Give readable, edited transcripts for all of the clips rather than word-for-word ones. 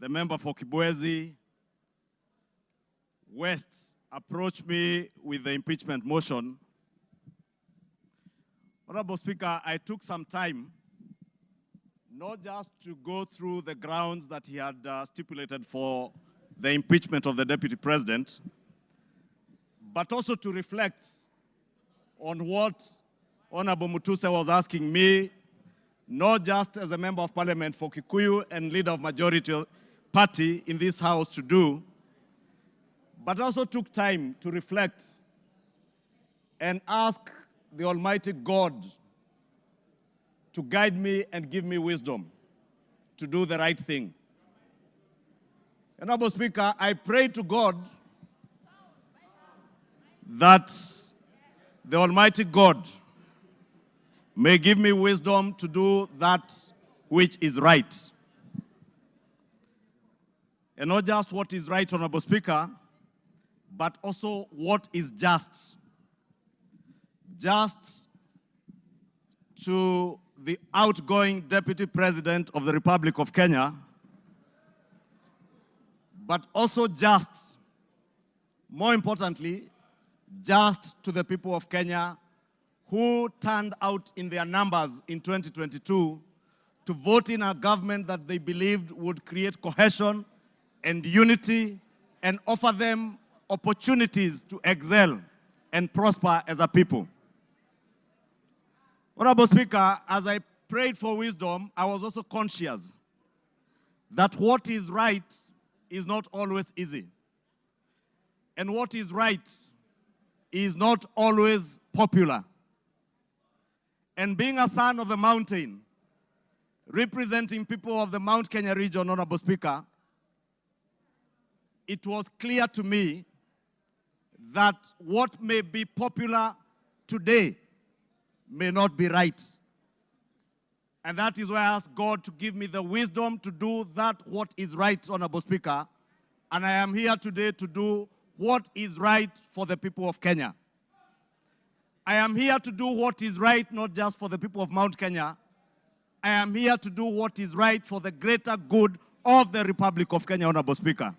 the member for Kibwezi West approached me with the impeachment motion, Honorable Speaker, I took some time not just to go through the grounds that he had stipulated for the impeachment of the Deputy President, but also to reflect on what Honorable Mutuse was asking me, not just as a member of parliament for Kikuyu and leader of majority party in this house to do, but also took time to reflect and ask the Almighty God to guide me and give me wisdom to do the right thing. Honorable Speaker, I pray to God that the Almighty God may give me wisdom to do that which is right. And not just what is right, Honorable Speaker, but also what is just. Just to the outgoing Deputy President of the Republic of Kenya, but also just, more importantly, just to the people of Kenya who turned out in their numbers in 2022 to vote in a government that they believed would create cohesion and unity and offer them opportunities to excel and prosper as a people. Honorable Speaker, as I prayed for wisdom, I was also conscious that what is right is not always easy. And what is right is not always popular. And being a son of the mountain, representing people of the Mount Kenya region, Honorable Speaker, it was clear to me that what may be popular today may not be right. And that is why I asked God to give me the wisdom to do that what is right, Honorable Speaker. And I am here today to do what is right for the people of Kenya. I am here to do what is right, not just for the people of Mount Kenya. I am here to do what is right for the greater good of the Republic of Kenya, Honorable Speaker.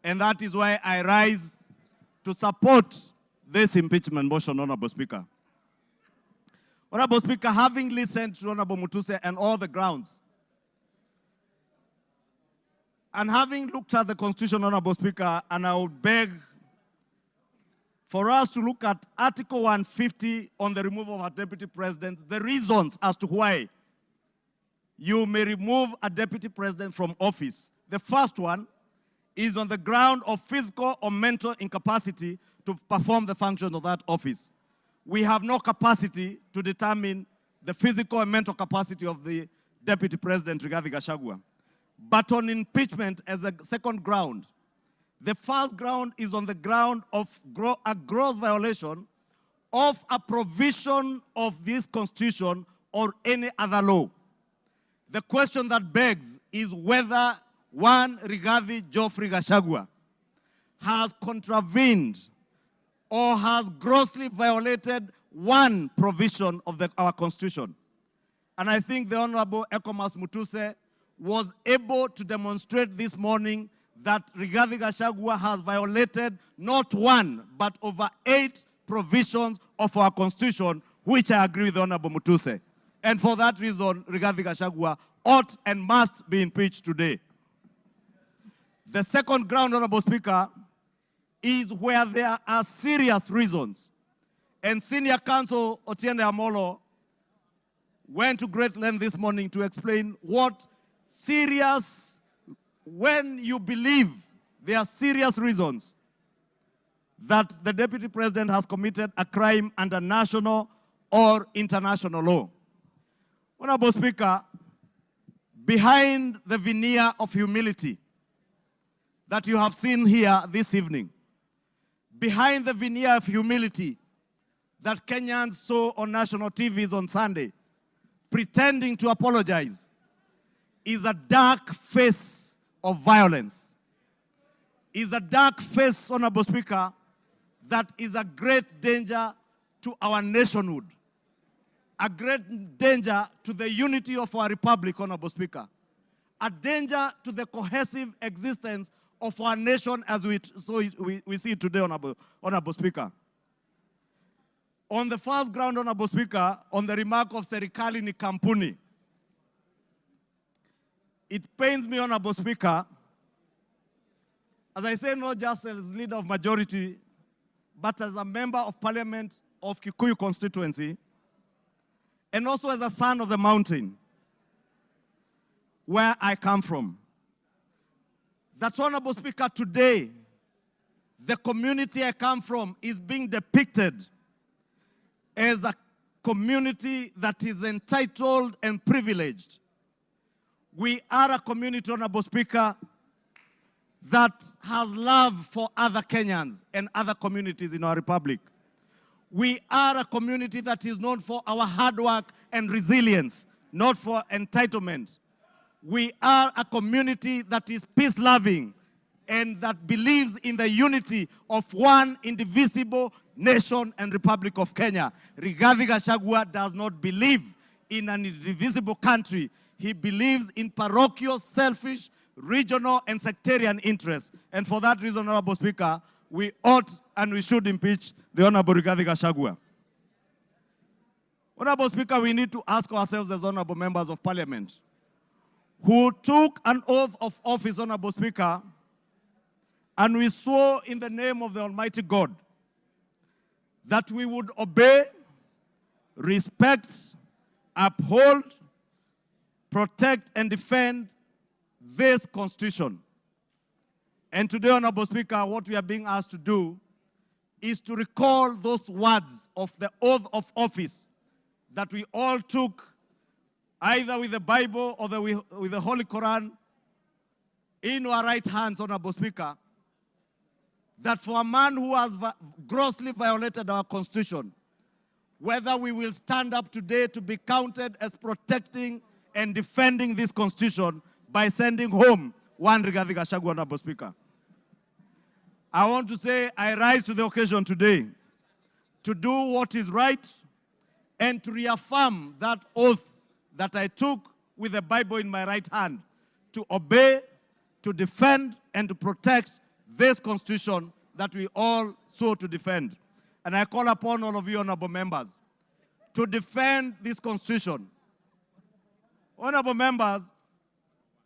And that is why I rise to support this impeachment motion, Honorable Speaker. Honorable Speaker, having listened to Honorable Mutuse and all the grounds, and having looked at the Constitution, Honorable Speaker, and I would beg for us to look at Article 150 on the removal of a Deputy President, the reasons as to why you may remove a Deputy President from office. The first one is on the ground of physical or mental incapacity to perform the functions of that office. We have no capacity to determine the physical and mental capacity of the Deputy President, Rigathi Gachagua. But on impeachment as a second ground, the first ground is on the ground of a gross violation of a provision of this Constitution or any other law. The question that begs is whether one Rigathi Geoffrey Gachagua has contravened or has grossly violated one provision of our Constitution. And I think the Honorable Ekomas Mutuse was able to demonstrate this morning that Rigathi Gachagua has violated not one, but over 8 provisions of our Constitution, which I agree with the Honorable Mutuse. And for that reason, Rigathi Gachagua ought and must be impeached today. The second ground, Honorable Speaker, is where there are serious reasons. And Senior Counsel Otiende Amolo went to great length this morning to explain what serious, when you believe there are serious reasons that the Deputy President has committed a crime under national or international law. Honorable Speaker, behind the veneer of humility that you have seen here this evening, behind the veneer of humility that Kenyans saw on national TVs on Sunday, pretending to apologize, is a dark face of violence. Is a dark face, Honorable Speaker, that is a great danger to our nationhood, a great danger to the unity of our republic, Honorable Speaker, a danger to the cohesive existence of our nation as we see it today, Honorable Speaker. On the first ground, Honorable Speaker, on the remark of serikali ni kampuni, it pains me, Honorable Speaker, as I say, not just as leader of majority, but as a member of parliament of Kikuyu constituency, and also as a son of the mountain, where I come from. That, Honorable Speaker, today, the community I come from is being depicted as a community that is entitled and privileged. We are a community, Honorable Speaker, that has love for other Kenyans and other communities in our republic. We are a community that is known for our hard work and resilience, not for entitlement. We are a community that is peace-loving and that believes in the unity of one indivisible nation and Republic of Kenya. Rigathi Gachagua does not believe in an indivisible country. He believes in parochial, selfish, regional, and sectarian interests. And for that reason, Honorable Speaker, we ought and we should impeach the Honorable Rigathi Gachagua. Honorable Speaker, we need to ask ourselves as honorable members of parliament, who took an oath of office, Honorable Speaker, and we swore in the name of the Almighty God that we would obey, respect, uphold, protect, and defend this Constitution. And today, Honorable Speaker, what we are being asked to do is to recall those words of the oath of office that we all took either with the Bible or with the Holy Quran in our right hands, Honorable Speaker, that for a man who has grossly violated our Constitution, whether we will stand up today to be counted as protecting and defending this Constitution by sending home one Rigathi Gachagua, Honorable Speaker. I want to say I rise to the occasion today to do what is right and to reaffirm that oath that I took with the Bible in my right hand, to obey, to defend, and to protect this Constitution that we all sought to defend. And I call upon all of you, honorable members, to defend this Constitution. Honorable members,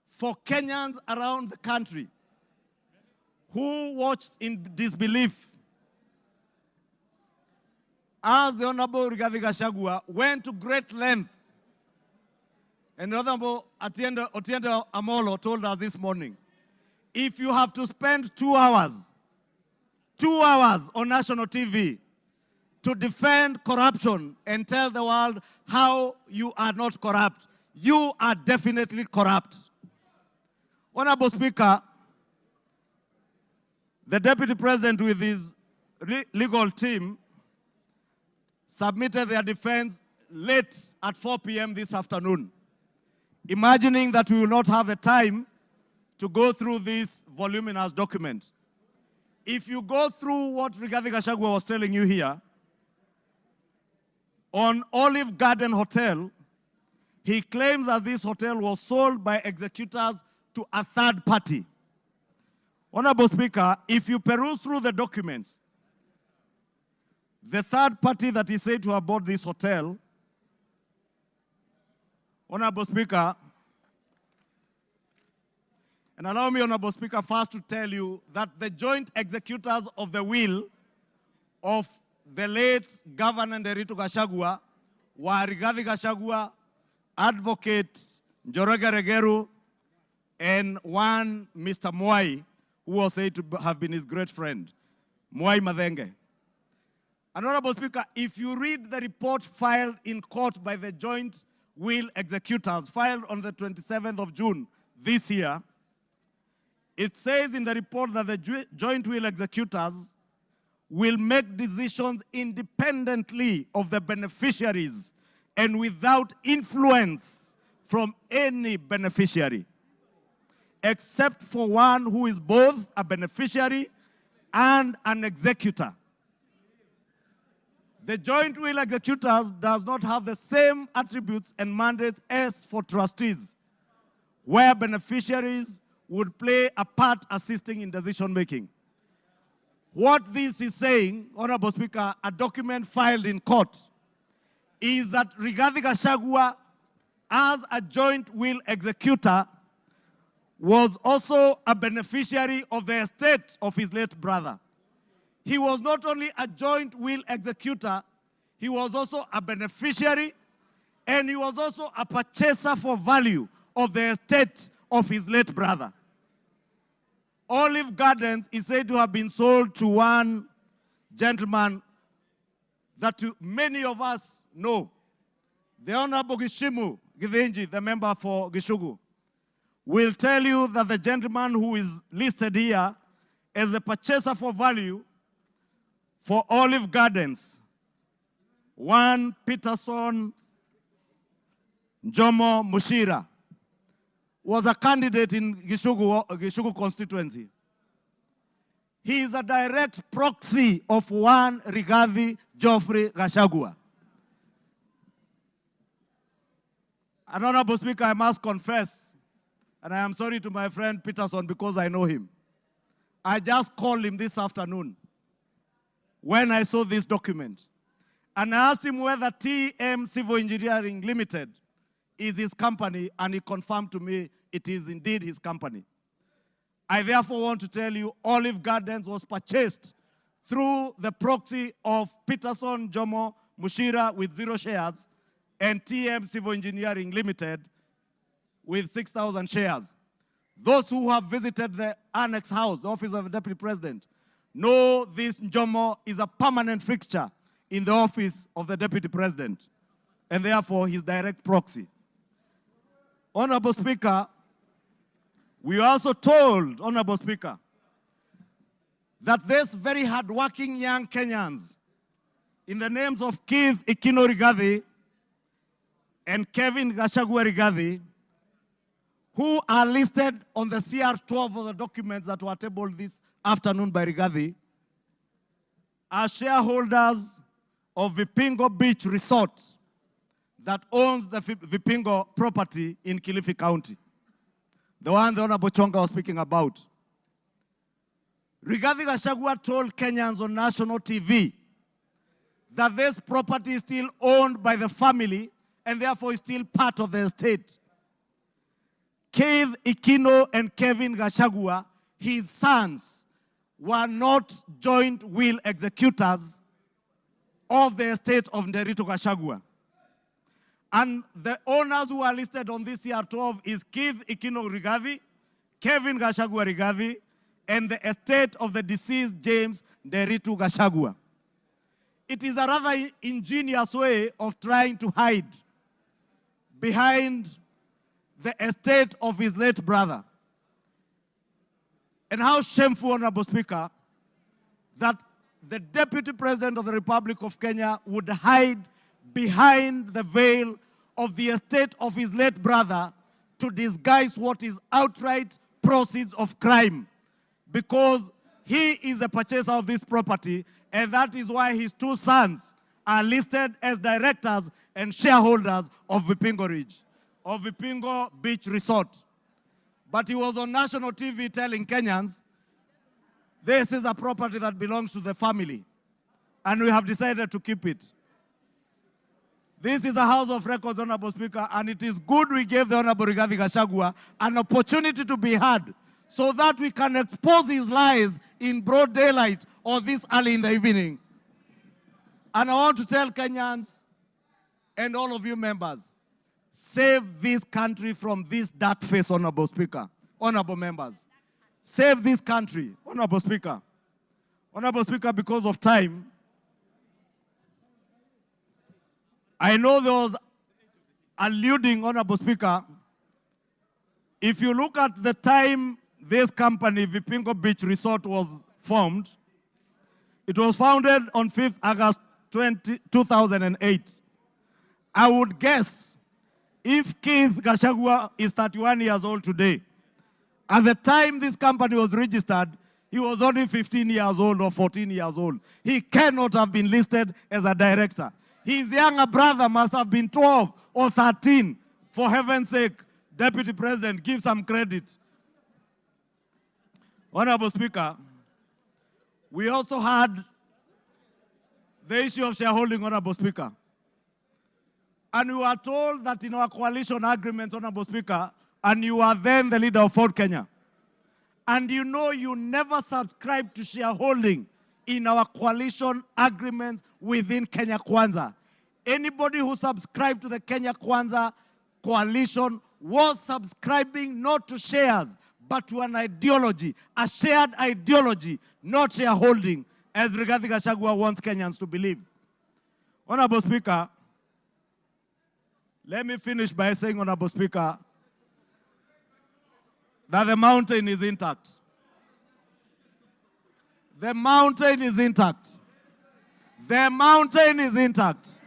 for Kenyans around the country who watched in disbelief as the Honorable Rigathi Gachagua went to great length, and Honorable Otiende Amolo told us this morning, if you have to spend 2 hours on national TV to defend corruption and tell the world how you are not corrupt, you are definitely corrupt. Honorable Speaker, the Deputy President with his legal team submitted their defense late at 4 p.m. this afternoon, imagining that we will not have the time to go through this voluminous document. If you go through what Rigathi Gachagua was telling you here, on Olive Garden Hotel, he claims that this hotel was sold by executors to a third party. Honorable Speaker, if you peruse through the documents, the third party that is said to have bought this hotel, Honorable Speaker, and allow me, Honorable Speaker, first to tell you that the joint executors of the will of the late Governor Nderitu Gachagua were Rigathi Gachagua, Advocate Njoroge Regeru, and one Mr. Mwai, who was said to have been his great friend, Mwai Madhenge. And Honorable Speaker, if you read the report filed in court by the joint will executors, filed on the 27th of June this year, it says in the report that the joint will executors will make decisions independently of the beneficiaries and without influence from any beneficiary, except for one who is both a beneficiary and an executor. The joint will executors does not have the same attributes and mandates as for trustees, where beneficiaries would play a part assisting in decision making. What this is saying, Honorable Speaker, a document filed in court, is that Rigathi Gachagua, as a joint will executor, was also a beneficiary of the estate of his late brother. He was not only a joint will executor, he was also a beneficiary, and he was also a purchaser for value of the estate of his late brother. Olive Gardens is said to have been sold to one gentleman that many of us know, the Honorable Gishimu Githinji, the member for Gishugu, will tell you that the gentleman who is listed here as a purchaser for value for Olive Gardens, one Peterson Jomo Mushira, was a candidate in Gishugu constituency. He is a direct proxy of one Rigathi Geoffrey Gachagua. And Honorable Speaker, I must confess, and I am sorry to my friend Peterson because I know him. I just called him this afternoon when I saw this document. And I asked him whether TM Civil Engineering Limited is his company, and he confirmed to me it is indeed his company. I therefore want to tell you Olive Gardens was purchased through the proxy of Peterson Jomo Mushira with 0 shares and TM Civil Engineering Limited with 6,000 shares. Those who have visited the Annex House, the Office of the Deputy President, know this Jomo is a permanent fixture in the Office of the Deputy President, and therefore his direct proxy. Honorable Speaker, we are also told, Honorable Speaker, that these very hardworking young Kenyans, in the names of Keith Ikino Rigathi and Kevin Gachagua Rigathi, who are listed on the CR12 of the documents that were tabled this afternoon by Rigathi, are shareholders of Vipingo Beach Resort that owns the Vipingo property in Kilifi County, the one the Honorable Chonga was speaking about. Rigathi Gachagua told Kenyans on national TV that this property is still owned by the family and therefore is still part of the estate. Keith Ikino and Kevin Gachagua, his sons, were not joint will executors of the estate of Nderitu Gachagua. And the owners who are listed on this CR12 is Keith Ikino Rigathi, Kevin Gachagua Rigathi, and the estate of the deceased James Nderitu Gachagua. It is a rather ingenious way of trying to hide behind the estate of his late brother. And how shameful, Honorable Speaker, that the Deputy President of the Republic of Kenya would hide behind the veil of the estate of his late brother to disguise what is outright proceeds of crime, because he is a purchaser of this property, and that is why his 2 sons are listed as directors and shareholders of Vipingo Ridge, of Vipingo Beach Resort. But he was on national TV telling Kenyans, this is a property that belongs to the family, and we have decided to keep it. This is a House of Records, Honorable Speaker, and it is good we gave the Honorable Rigathi Gachagua an opportunity to be heard so that we can expose his lies in broad daylight or this early in the evening. And I want to tell Kenyans and all of you members, save this country from this dark face, Honorable Speaker, honorable members. Save this country, Honorable Speaker. Honorable Speaker, because of time, I know there was alluding, Honorable Speaker, if you look at the time this company, Vipingo Beach Resort, was formed, it was founded on 5th August 2008. I would guess if Keith Gachagua is 31 years old today, at the time this company was registered, he was only 15 years old or 14 years old. He cannot have been listed as a director. His younger brother must have been 12 or 13, for heaven's sake, Deputy President, give some credit. Honorable Speaker, we also had the issue of shareholding, Honorable Speaker. And we were told that in our coalition agreement, Honorable Speaker, and you are then the leader of Ford Kenya, and you know you never subscribed to shareholding in our coalition agreements within Kenya Kwanza. Anybody who subscribed to the Kenya Kwanza coalition was subscribing not to shares, but to an ideology, a shared ideology, not shareholding, as Rigathi Gachagua wants Kenyans to believe. Honorable Speaker, let me finish by saying, Honorable Speaker, that the mountain is intact. The mountain is intact. The mountain is intact.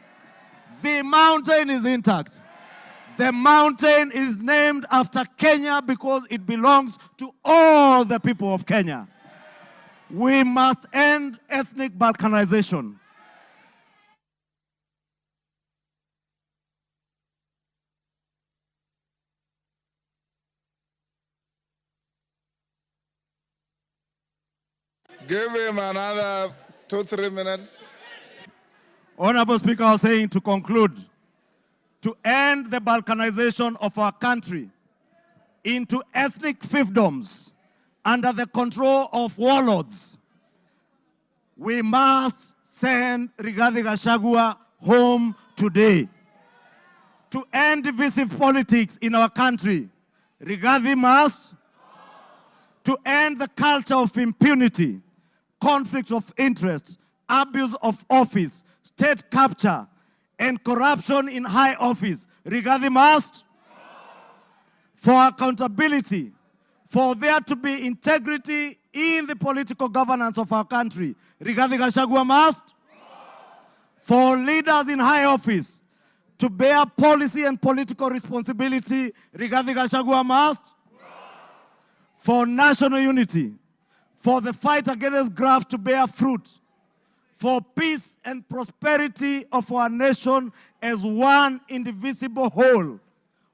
The mountain is intact. The mountain is named after Kenya because it belongs to all the people of Kenya. We must end ethnic balkanization. Give him another 2-3 minutes. Honorable Speaker, I was saying to conclude, to end the balkanization of our country into ethnic fiefdoms under the control of warlords, we must send Rigathi Gachagua home today. To end divisive politics in our country, Rigathi must. To end the culture of impunity, conflict of interest, abuse of office, state capture, and corruption in high office, Rigathi must. For accountability, for there to be integrity in the political governance of our country, Rigathi Gachagua must. For leaders in high office to bear policy and political responsibility, Rigathi Gachagua must. For national unity, for the fight against graft to bear fruit, for peace and prosperity of our nation as one indivisible whole,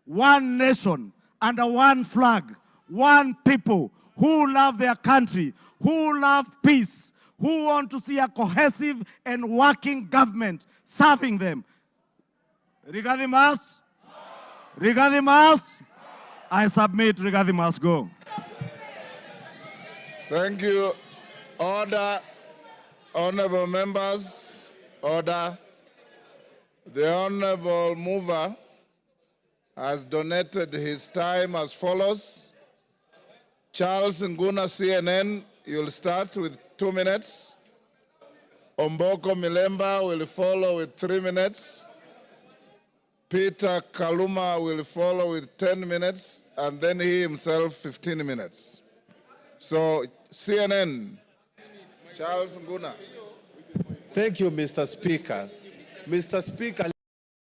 one nation under one flag, one people who love their country, who love peace, who want to see a cohesive and working government serving them. Rigathi must. Rigathi must. I submit, Rigathi must go. Thank you. Order. Honorable members, order. The honorable mover has donated his time as follows. Charles Nguna, CNN, you'll start with 2 minutes. Omboko Milemba will follow with 3 minutes. Peter Kaluma will follow with 10 minutes, and then he himself 15 minutes. So, CNN, Charles Nguna. Thank you, Mr. Speaker. Mr. Speaker,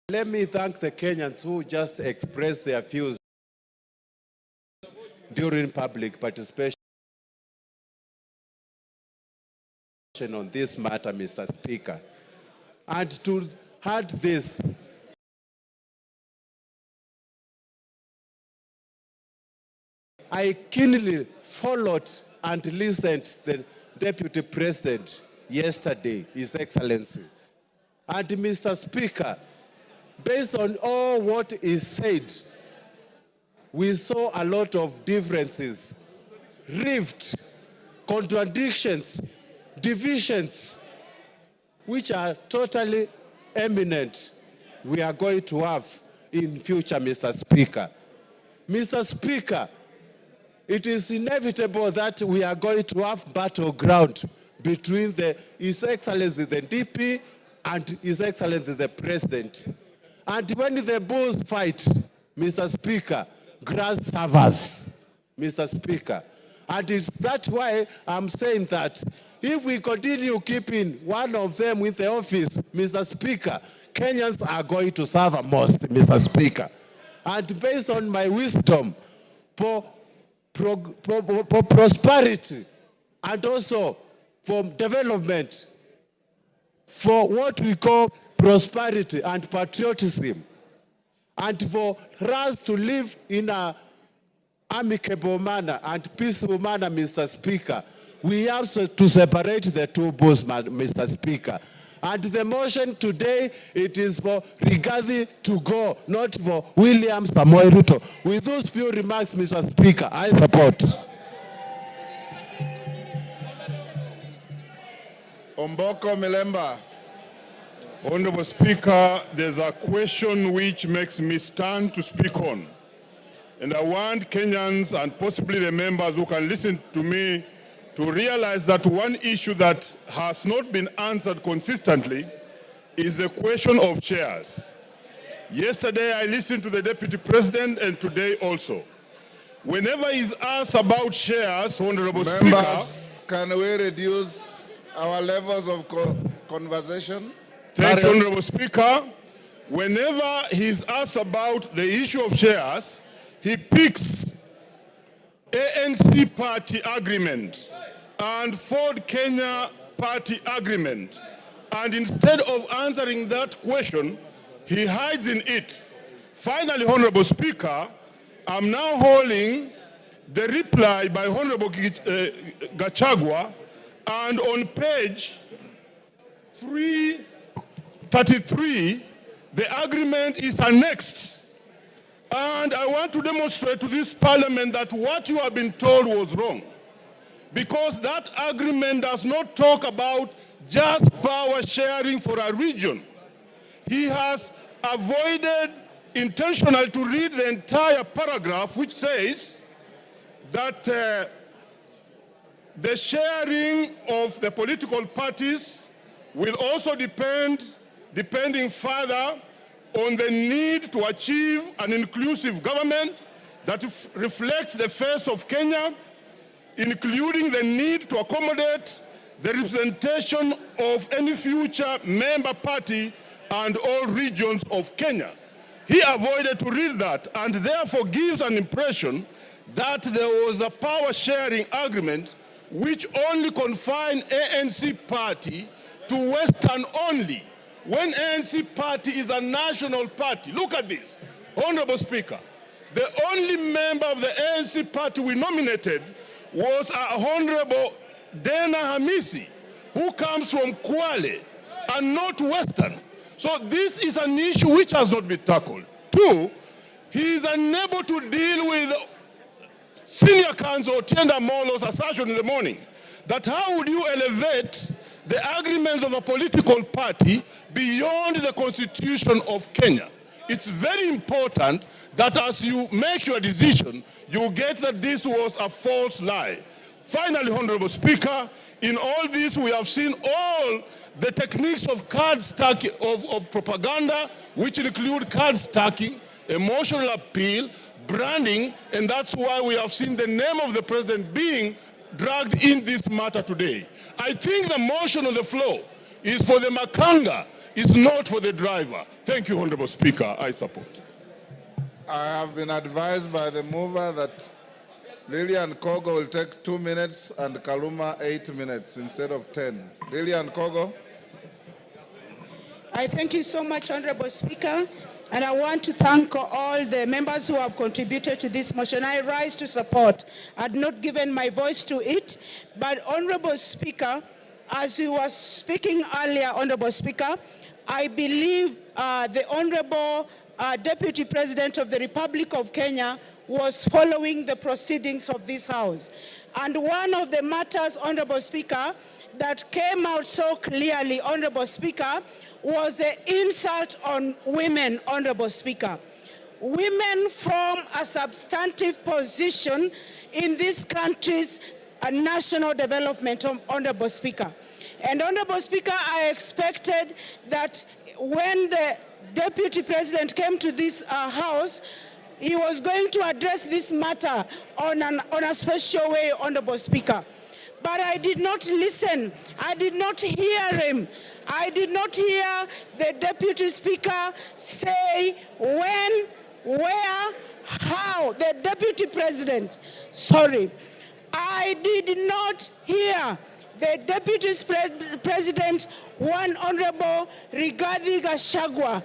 let me thank the Kenyans who just expressed their views during public participation on this matter, Mr. Speaker. And to add this, I keenly followed and listened to the Deputy President yesterday, His Excellency. And Mr. Speaker, based on all what is said, we saw a lot of differences, rift, contradictions, divisions, which are totally eminent we are going to have in future, Mr. Speaker. Mr. Speaker, it is inevitable that we are going to have battleground between His Excellency the DP and His Excellency the President. And when the bulls fight, Mr. Speaker, grass suffers, Mr. Speaker. And it's that why I'm saying that if we continue keeping one of them in the office, Mr. Speaker, Kenyans are going to suffer most, Mr. Speaker. And based on my wisdom, for prosperity and also for development, for what we call prosperity and patriotism, and for us to live in a amicable manner and peaceful manner, Mr. Speaker, we have to separate the two bulls, Mr. Speaker. And the motion today, it is for Rigathi to go, not for William Samoei Ruto. With those few remarks, Mr. Speaker, I support. Omboko Milemba. Honorable Speaker, there's a question which makes me stand to speak on. And I want Kenyans and possibly the members who can listen to me to realize that one issue that has not been answered consistently is the question of chairs. Yesterday I listened to the Deputy President and today also. Whenever he's asked about shares, Honorable Members, Speaker, can we reduce our levels of conversation? thank you, Honorable Speaker. Whenever he's asked about the issue of shares, he picks ANC party agreement and Ford Kenya party agreement. And instead of answering that question, he hides in it. Finally, Honorable Speaker, I'm now holding the reply by Honorable Gachagua, and on page 333, the agreement is annexed. And I want to demonstrate to this parliament that what you have been told was wrong. Because that agreement does not talk about just power sharing for a region. He has avoided intentionally to read the entire paragraph, which says that the sharing of the political parties will also depending further on the need to achieve an inclusive government that reflects the face of Kenya, including the need to accommodate the representation of any future member party and all regions of Kenya. He avoided to read that and therefore gives an impression that there was a power sharing agreement which only confined ANC party to Western only, when ANC party is a national party. Look at this, Honorable Speaker. The only member of the ANC party we nominated was Honorable Dena Hamisi, who comes from Kwale and not Western. So this is an issue which has not been tackled. Two, he is unable to deal with Senior Counsel Tienda Molo's assertion in the morning that how would you elevate the agreements of a political party beyond the Constitution of Kenya. It's very important that as you make your decision, you get that this was a false lie. Finally, Honorable Speaker, in all this we have seen all the techniques of card stacking, of propaganda, which include card stacking, emotional appeal, branding, and that's why we have seen the name of the president being dragged in this matter today. I think the motion on the floor is for the makanga, it's not for the driver. Thank you, Honorable Speaker. I support. I have been advised by the mover that Lillian Kogo will take 2 minutes and Kaluma 8 minutes instead of 10. Lillian Kogo. I thank you so much, Honorable Speaker, and I want to thank all the members who have contributed to this motion. I rise to support. I had not given my voice to it, but Honorable Speaker, as you were speaking earlier, Honorable Speaker, I believe the Honorable Deputy President of the Republic of Kenya was following the proceedings of this House. And one of the matters, Honorable Speaker, that came out so clearly, Honorable Speaker, was the insult on women, Honorable Speaker. Women from a substantive position in this country's national development, Honorable Speaker. And Honorable Speaker, I expected that when the Deputy President came to this House, he was going to address this matter on a special way, Honorable Speaker. But I did not listen. I did not hear him. I did not hear the Deputy Speaker say when, where, how. The Deputy President, sorry. I did not hear the Deputy President, one Honorable Rigathi Gachagua,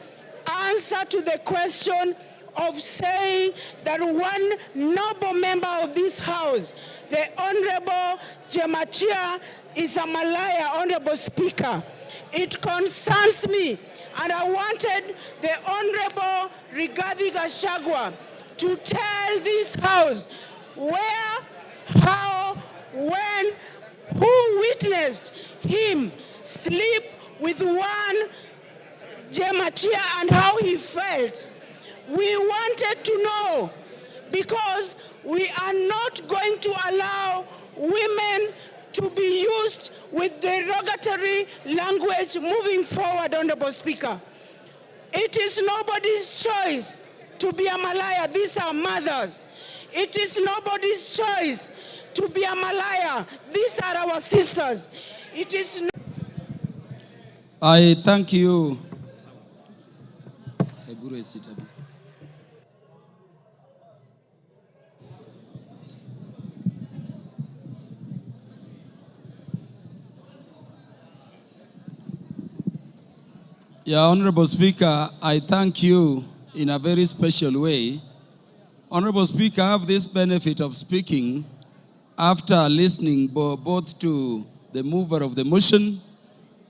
answer to the question of saying that one noble member of this House, the Honorable Jemachia, is a malaya, Honorable Speaker. It concerns me, and I wanted the Honorable Rigathi Gachagua to tell this House where, how, when, who witnessed him sleep with one Jemachia and how he felt. We wanted to know, because we are not going to allow women to be used with derogatory language moving forward, Honorable Speaker. It is nobody's choice to be a malaya. These are mothers. It is nobody's choice to be a malaya. These are our sisters. It is no. I thank you. Yeah, Honorable Speaker, I thank you in a very special way. Honorable Speaker, I have this benefit of speaking after listening both to the mover of the motion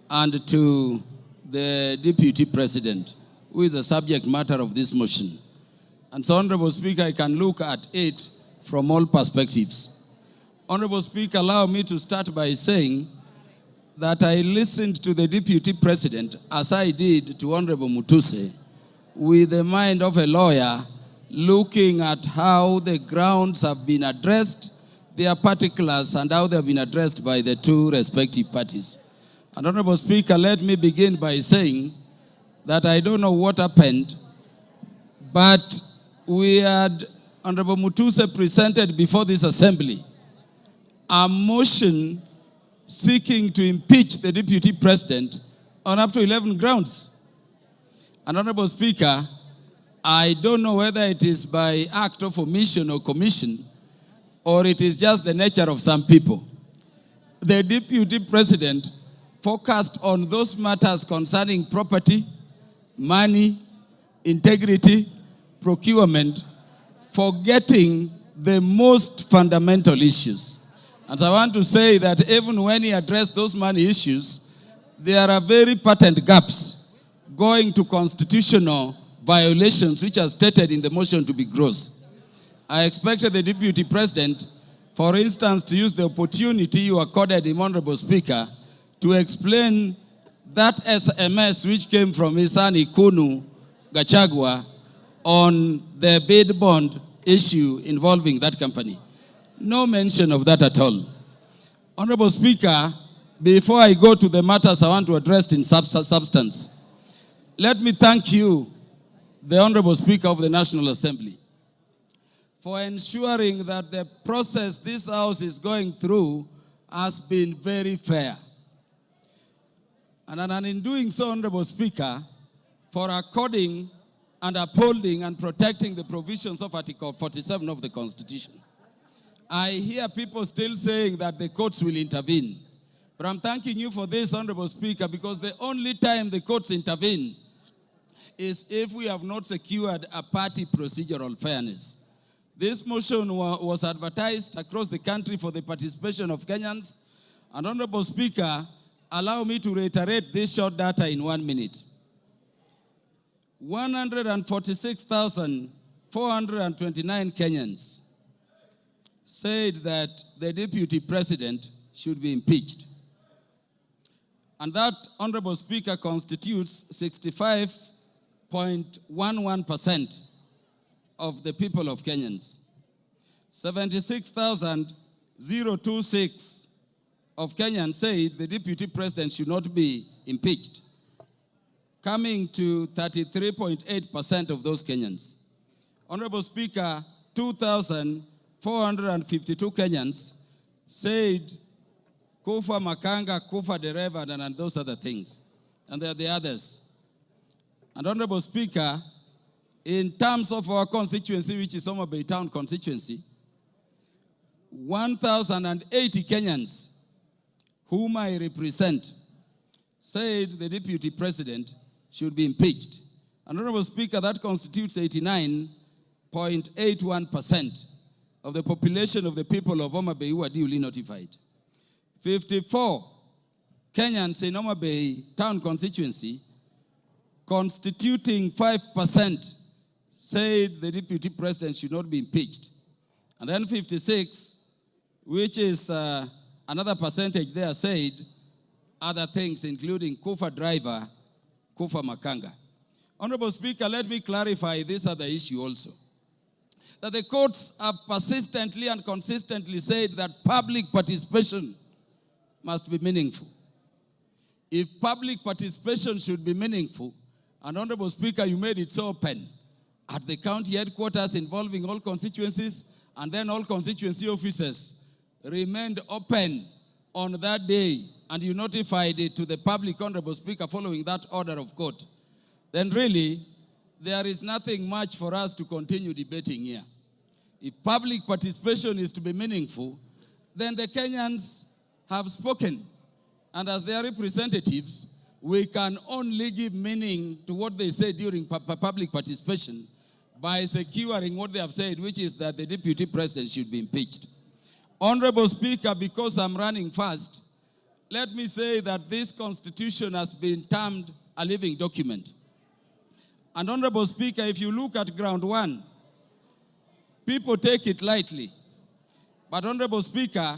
and to the Deputy President, who is the subject matter of this motion. And so, Honorable Speaker, I can look at it from all perspectives. Honorable Speaker, allow me to start by saying that I listened to the Deputy President, as I did to Honorable Mutuse, with the mind of a lawyer, looking at how the grounds have been addressed, their particulars, and how they have been addressed by the two respective parties. And Honorable Speaker, let me begin by saying that I don't know what happened, but we had Honorable Mutuse presented before this assembly a motion seeking to impeach the Deputy President on up to 11 grounds. And Honorable Speaker, I don't know whether it is by act of omission or commission, or it is just the nature of some people. The Deputy President focused on those matters concerning property, money, integrity, procurement, forgetting the most fundamental issues. And I want to say that even when he addressed those money issues, there are very patent gaps going to constitutional violations which are stated in the motion to be gross. I expected the Deputy President, for instance, to use the opportunity you accorded him, Honorable Speaker, to explain that SMS which came from his son Ikunu Gachagua on the bid bond issue involving that company. No mention of that at all. Honorable Speaker, before I go to the matters I want to address in substance, let me thank you, the Honorable Speaker of the National Assembly, for ensuring that the process this House is going through has been very fair. And in doing so, Honorable Speaker, for according and upholding and protecting the provisions of Article 47 of the Constitution. I hear people still saying that the courts will intervene. But I'm thanking you for this, Honorable Speaker, because the only time the courts intervene is if we have not secured a party procedural fairness. This motion was advertised across the country for the participation of Kenyans. And Honorable Speaker, allow me to reiterate this short data in 1 minute. 146,429 Kenyans said that the Deputy President should be impeached. And that, Honorable Speaker, constitutes 65.11% of the people of Kenyans. 76,026 of Kenyans said the Deputy President should not be impeached, coming to 33.8% of those Kenyans. Honorable Speaker, 2,452 Kenyans said Kufa Makanga, Kufa Dereva, and those other things. And there are the others. And Honorable Speaker, in terms of our constituency, which is Homa Bay Town constituency, 1,080 Kenyans whom I represent said the Deputy President should be impeached. And Honorable Speaker, that constitutes 89.81% of the population of the people of Homa Bay who are duly notified. 54 Kenyans in Homa Bay town constituency, constituting 5%, said the deputy president should not be impeached. And then 56, which is another percentage there, said other things, including Kufa driver, Kufa Makanga. Honorable Speaker, let me clarify this other issue also. That the courts have persistently and consistently said that public participation must be meaningful. If public participation should be meaningful, and Honorable Speaker, you made it so open, at the county headquarters involving all constituencies, and then all constituency offices remained open on that day, and you notified it to the public, Honorable Speaker, following that order of court, then really, there is nothing much for us to continue debating here. If public participation is to be meaningful, then the Kenyans have spoken. And as their representatives, we can only give meaning to what they say during public participation by securing what they have said, which is that the deputy president should be impeached. Honorable Speaker, because I'm running fast, let me say that this constitution has been termed a living document. And Honorable Speaker, if you look at ground one, people take it lightly. But Honorable Speaker,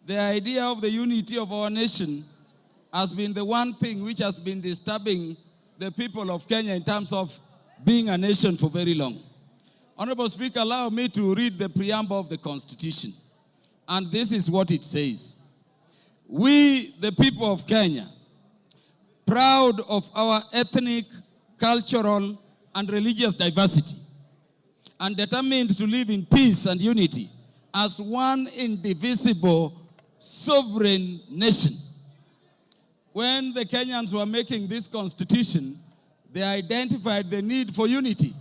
the idea of the unity of our nation has been the one thing which has been disturbing the people of Kenya in terms of being a nation for very long. Honorable Speaker, allow me to read the preamble of the Constitution. And this is what it says. We, the people of Kenya, proud of our ethnic, cultural, and religious diversity, and determined to live in peace and unity as one indivisible sovereign nation. When the Kenyans were making this constitution, they identified the need for unity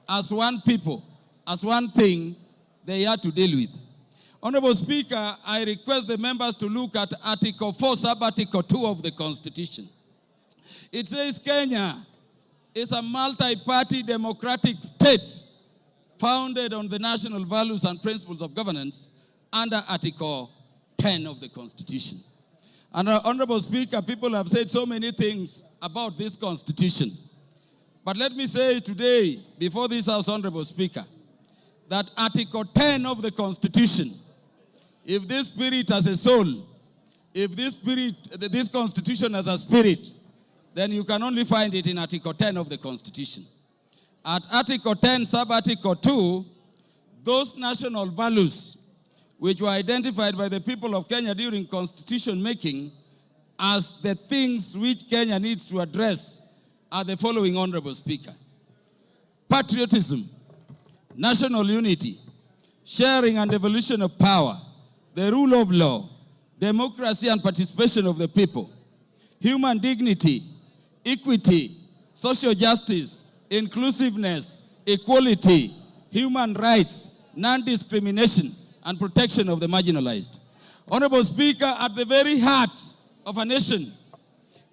as one people, as one thing they had to deal with. Honorable Speaker, I request the members to look at Article 4, Sub-Article 2 of the Constitution. It says Kenya is a multi-party democratic state founded on the national values and principles of governance under Article 10 of the Constitution. And Honorable Speaker, people have said so many things about this Constitution. But let me say today, before this House, Honorable Speaker, that Article 10 of the Constitution, if this spirit has a soul, if this Constitution has a spirit, then you can only find it in Article 10 of the Constitution. At Article 10, Sub-Article 2, those national values which were identified by the people of Kenya during constitution making as the things which Kenya needs to address are the following, Honorable Speaker. Patriotism, national unity, sharing and devolution of power, the rule of law, democracy and participation of the people, human dignity, equity, social justice, inclusiveness, equality, human rights, non-discrimination, and protection of the marginalized. Honorable Speaker, at the very heart of a nation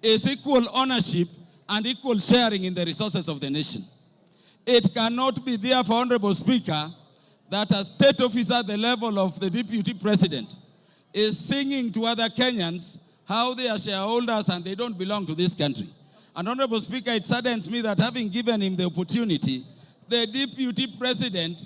is equal ownership and equal sharing in the resources of the nation. It cannot be therefore, Honorable Speaker, that a state officer at the level of the deputy president is singing to other Kenyans how they are shareholders and they don't belong to this country. And Honorable Speaker, it saddens me that having given him the opportunity, the deputy president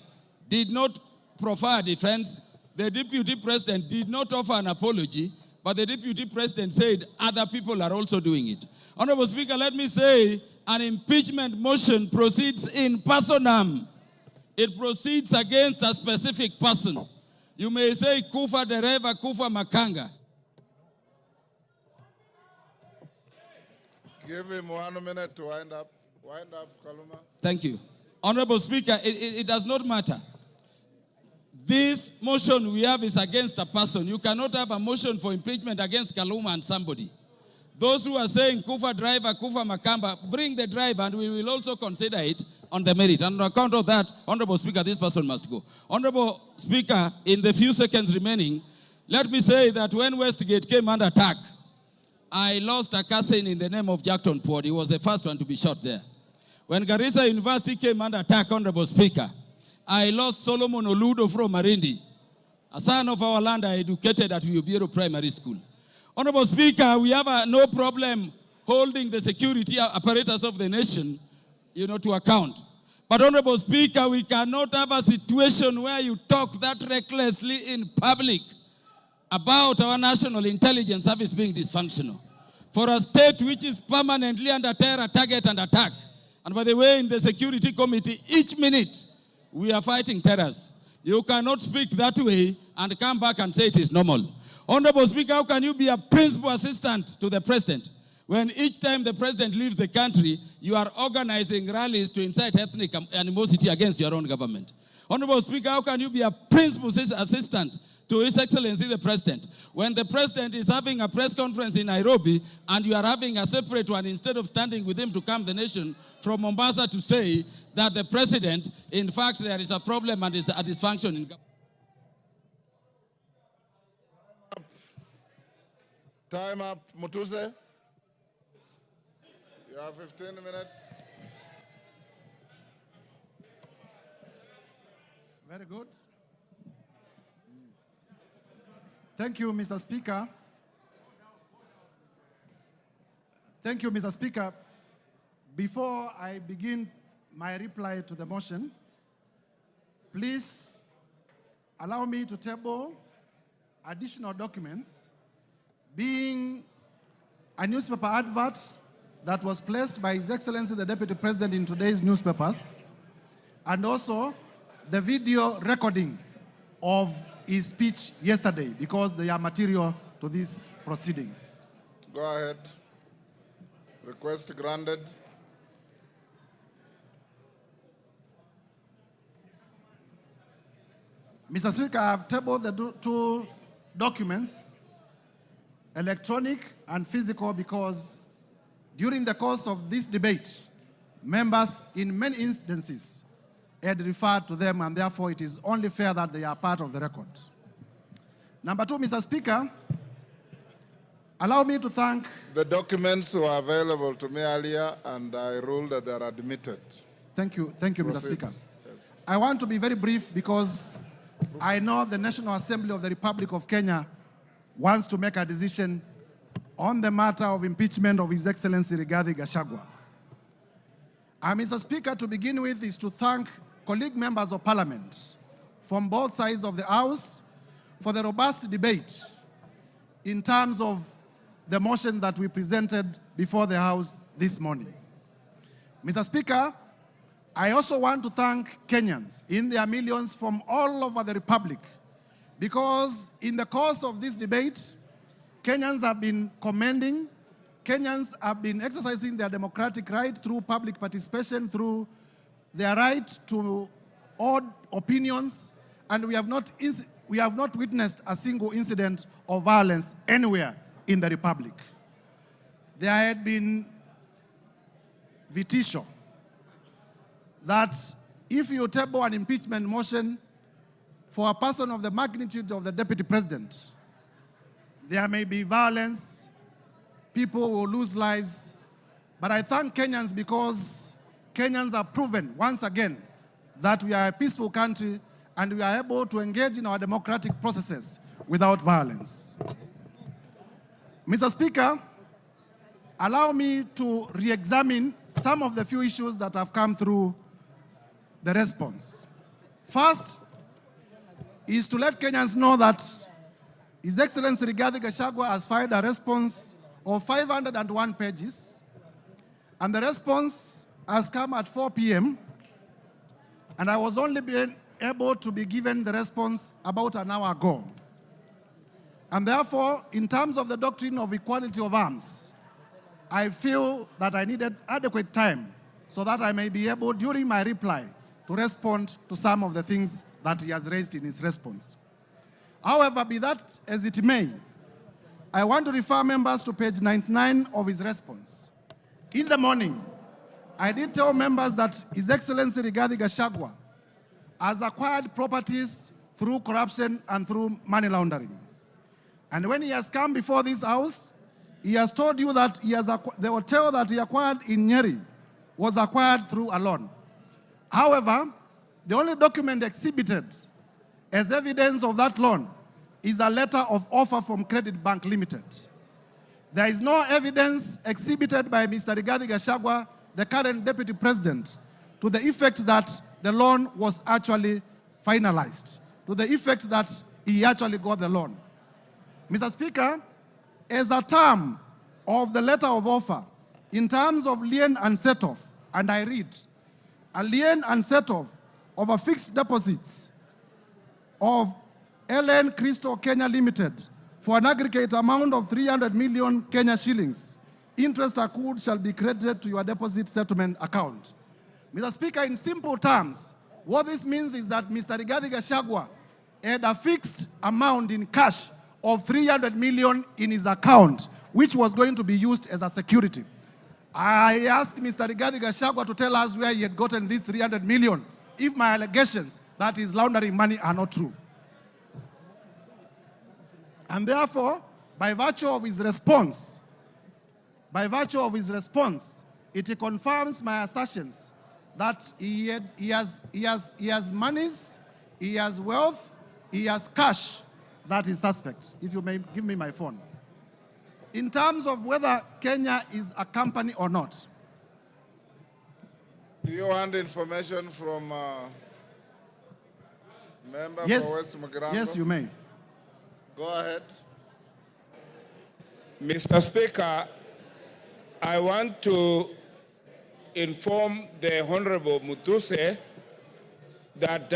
did not proffer a defense, the deputy president did not offer an apology, but the deputy president said other people are also doing it. Honorable Speaker, let me say an impeachment motion proceeds in personam. It proceeds against a specific person. You may say Kufa Dereva, Kufa Makanga. Give him 1 minute to wind up. Wind up, Kaluma. Thank you. Honorable Speaker, it does not matter. This motion we have is against a person. You cannot have a motion for impeachment against Kaluma and somebody. Those who are saying Kufa driver, Kufa Makamba, bring the driver and we will also consider it on the merit. And on account of that, Honorable Speaker, this person must go. Honorable Speaker, in the few seconds remaining, let me say that when Westgate came under attack, I lost a cousin in the name of Jackton Port. He was the first one to be shot there. When Garissa University came under attack, Honorable Speaker, I lost Solomon Oludo from Marindi, a son of our land I educated at Ubiero Primary School. Honorable Speaker, we have no problem holding the security apparatus of the nation, to account. But Honorable Speaker, we cannot have a situation where you talk that recklessly in public about our national intelligence service being dysfunctional. For a state which is permanently under terror, target, and attack. And by the way, in the Security Committee, each minute we are fighting terrorists. You cannot speak that way and come back and say it is normal. Honorable Speaker, how can you be a principal assistant to the president when each time the president leaves the country, you are organizing rallies to incite ethnic animosity against your own government? Honorable Speaker, how can you be a principal assistant to His Excellency the President when the President is having a press conference in Nairobi and you are having a separate one instead of standing with him to calm the nation from Mombasa to say that the President, in fact, there is a problem and is a dysfunction in government? Time up. Mutuse, you have 15 minutes. Very good. Thank you, Mr. Speaker. Thank you, Mr. Speaker. Before I begin my reply to the motion, please allow me to table additional documents, being a newspaper advert that was placed by His Excellency the Deputy President in today's newspapers, and also the video recording of his speech yesterday, because they are material to these proceedings. Go ahead. Request granted. Mr. Speaker, I have tabled the two documents, electronic and physical, because during the course of this debate, members in many instances had referred to them, and therefore it is only fair that they are part of the record. Number two, Mr. Speaker, allow me to thank... The documents were available to me earlier, and I ruled that they are admitted. Thank you, Mr. Proceed. Speaker. Yes. I want to be very brief because I know the National Assembly of the Republic of Kenya wants to make a decision on the matter of impeachment of His Excellency Rigathi Gachagua. Mr. Speaker, to begin with is to thank colleague members of Parliament from both sides of the House for the robust debate in terms of the motion that we presented before the House this morning. Mr. Speaker, I also want to thank Kenyans in their millions from all over the Republic, because in the course of this debate, Kenyans have been commending, Kenyans have been exercising their democratic right through public participation, through their right to odd opinions, and we have not witnessed a single incident of violence anywhere in the Republic. There had been vitisho that if you table an impeachment motion for a person of the magnitude of the Deputy President, there may be violence, people will lose lives, but I thank Kenyans because Kenyans have proven once again that we are a peaceful country and we are able to engage in our democratic processes without violence. Mr. Speaker, allow me to re-examine some of the few issues that have come through the response. First is to let Kenyans know that His Excellency Rigathi Gachagua has filed a response of 501 pages, and the response has come at 4 p.m., and I was only being able to be given the response about an hour ago. And therefore, in terms of the doctrine of equality of arms, I feel that I needed adequate time so that I may be able, during my reply, to respond to some of the things that he has raised in his response. However, be that as it may, I want to refer members to page 99 of his response. In the morning, I did tell members that His Excellency Rigathi Gachagua has acquired properties through corruption and through money laundering. And when he has come before this House, he has told you that the hotel that he acquired in Nyeri was acquired through a loan. However, the only document exhibited as evidence of that loan is a letter of offer from Credit Bank Limited. There is no evidence exhibited by Mr. Rigathi Gachagua, the current Deputy President, to the effect that the loan was actually finalized, to the effect that he actually got the loan. Mr. Speaker, as a term of the letter of offer, in terms of lien and set-off, and I read, a lien and set-off of a fixed deposits of LN Crystal Kenya Limited for an aggregate amount of 300 million Kenya shillings. Interest accrued shall be credited to your deposit settlement account. Mr. Speaker, in simple terms, what this means is that Mr. Rigathi Gachagua had a fixed amount in cash of 300 million in his account, which was going to be used as a security. I asked Mr. Rigathi Gachagua to tell us where he had gotten these 300 million, if my allegations that he's laundering money are not true. And therefore, by virtue of his response, it confirms my assertions that he has monies, he has wealth, he has cash that is suspect. If you may give me my phone. In terms of whether Kenya is a company or not. Do you want information from member Yes. for West Mugirango? Yes, you may. Go ahead. Mr. Speaker, I want to inform the Honorable Mutuse that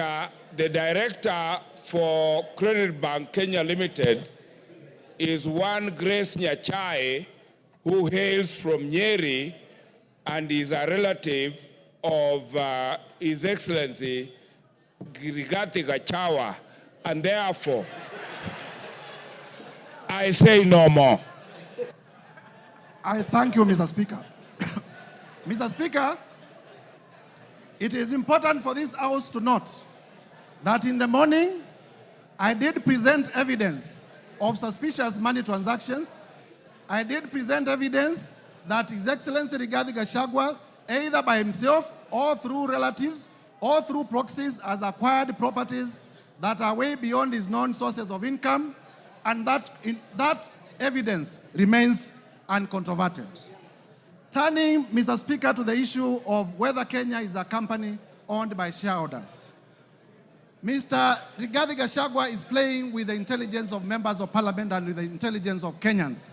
the director for Credit Bank Kenya Limited is one Grace Nyachai, who hails from Nyeri and is a relative of His Excellency Rigathi Gachagua, and therefore I say no more. I thank you, Mr. Speaker. Mr. Speaker, it is important for this House to note that in the morning, I did present evidence of suspicious money transactions. I did present evidence that His Excellency Rigathi Gachagua, either by himself or through relatives or through proxies, has acquired properties that are way beyond his known sources of income, and that evidence remains uncontroverted. Turning, Mr. Speaker, to the issue of whether Kenya is a company owned by shareholders. Mr. Rigathi Gachagua is playing with the intelligence of members of parliament and with the intelligence of Kenyans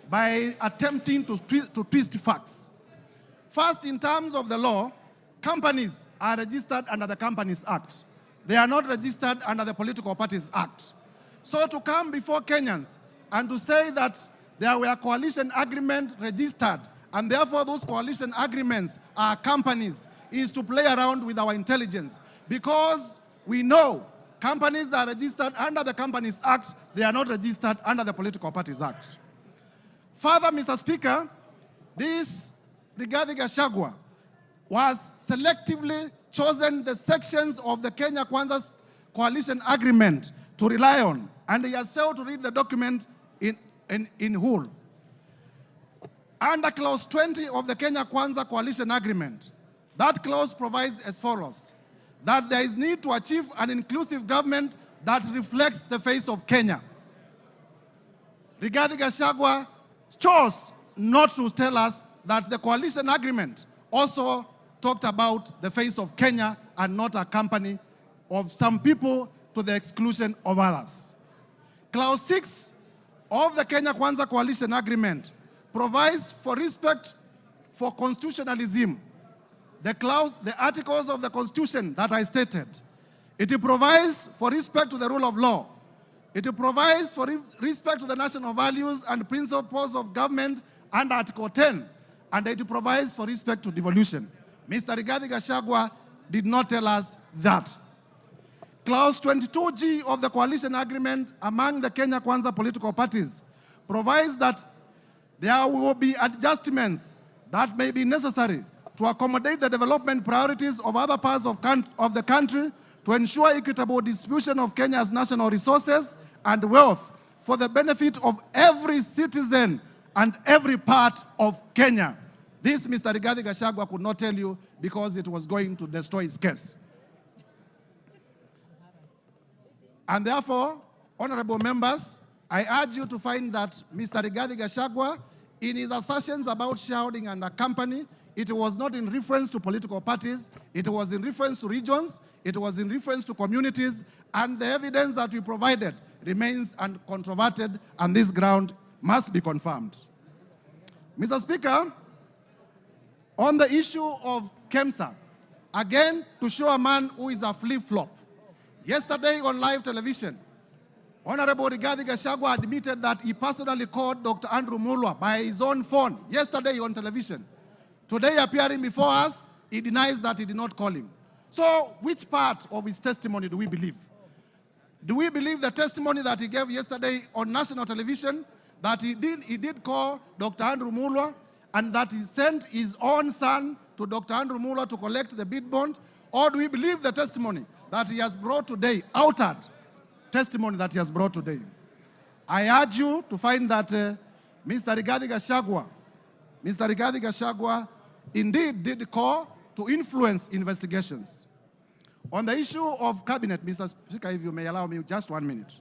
by attempting to twist facts. First, in terms of the law, companies are registered under the Companies Act. They are not registered under the Political Parties Act. So to come before Kenyans and to say that there were coalition agreements registered and therefore those coalition agreements are companies is to play around with our intelligence, because we know companies are registered under the Companies Act, they are not registered under the Political Parties Act. Further, Mr. Speaker, this Rigathi Gachagua was selectively chosen the sections of the Kenya Kwanza coalition agreement to rely on, and he has failed to read the document in whole. Under clause 20 of the Kenya Kwanza coalition agreement, that clause provides as follows: that there is need to achieve an inclusive government that reflects the face of Kenya. Rigathi Gachagua chose not to tell us that the coalition agreement also talked about the face of Kenya and not a company of some people to the exclusion of others. Clause 6 of the Kenya Kwanza coalition agreement provides for respect for constitutionalism. The articles of the Constitution that I stated. It provides for respect to the rule of law. It provides for respect to the national values and principles of government under Article 10. And it provides for respect to devolution. Mr. Rigathi Gachagua did not tell us that. Clause 22G of the coalition agreement among the Kenya Kwanza political parties provides that there will be adjustments that may be necessary to accommodate the development priorities of other parts of the country to ensure equitable distribution of Kenya's national resources and wealth for the benefit of every citizen and every part of Kenya. This Mr. Rigathi Gachagua could not tell you because it was going to destroy his case. And therefore, honorable members, I urge you to find that Mr. Rigathi Gachagua, in his assertions about shareholding and a company, it was not in reference to political parties, it was in reference to regions, it was in reference to communities, and the evidence that we provided remains uncontroverted, and this ground must be confirmed. Mr. Speaker, on the issue of KEMSA, again, to show a man who is a flip-flop, yesterday on live television, Honorable Rigathi Gachagua admitted that he personally called Dr. Andrew Mulwa by his own phone yesterday on television. Today, appearing before us, he denies that he did not call him. So, which part of his testimony do we believe? Do we believe the testimony that he gave yesterday on national television, that he did call Dr. Andrew Mulwa, and that he sent his own son to Dr. Andrew Mulwa to collect the bid bond? Or do we believe the testimony that he has brought today, altered testimony that he has brought today? I urge you to find that Mr. Rigathi Gachagua indeed did call to influence investigations. On the issue of cabinet, Mr. Speaker, if you may allow me just 1 minute.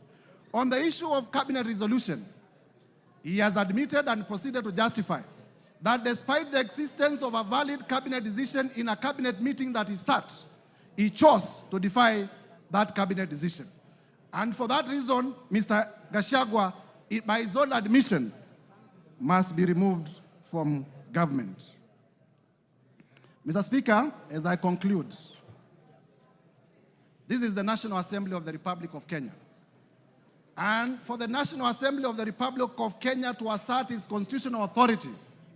On the issue of cabinet resolution, he has admitted and proceeded to justify that despite the existence of a valid cabinet decision in a cabinet meeting that he sat, he chose to defy that cabinet decision. And for that reason, Mr. Gachagua, by his own admission, must be removed from government. Mr. Speaker, as I conclude, this is the National Assembly of the Republic of Kenya. And for the National Assembly of the Republic of Kenya to assert its constitutional authority,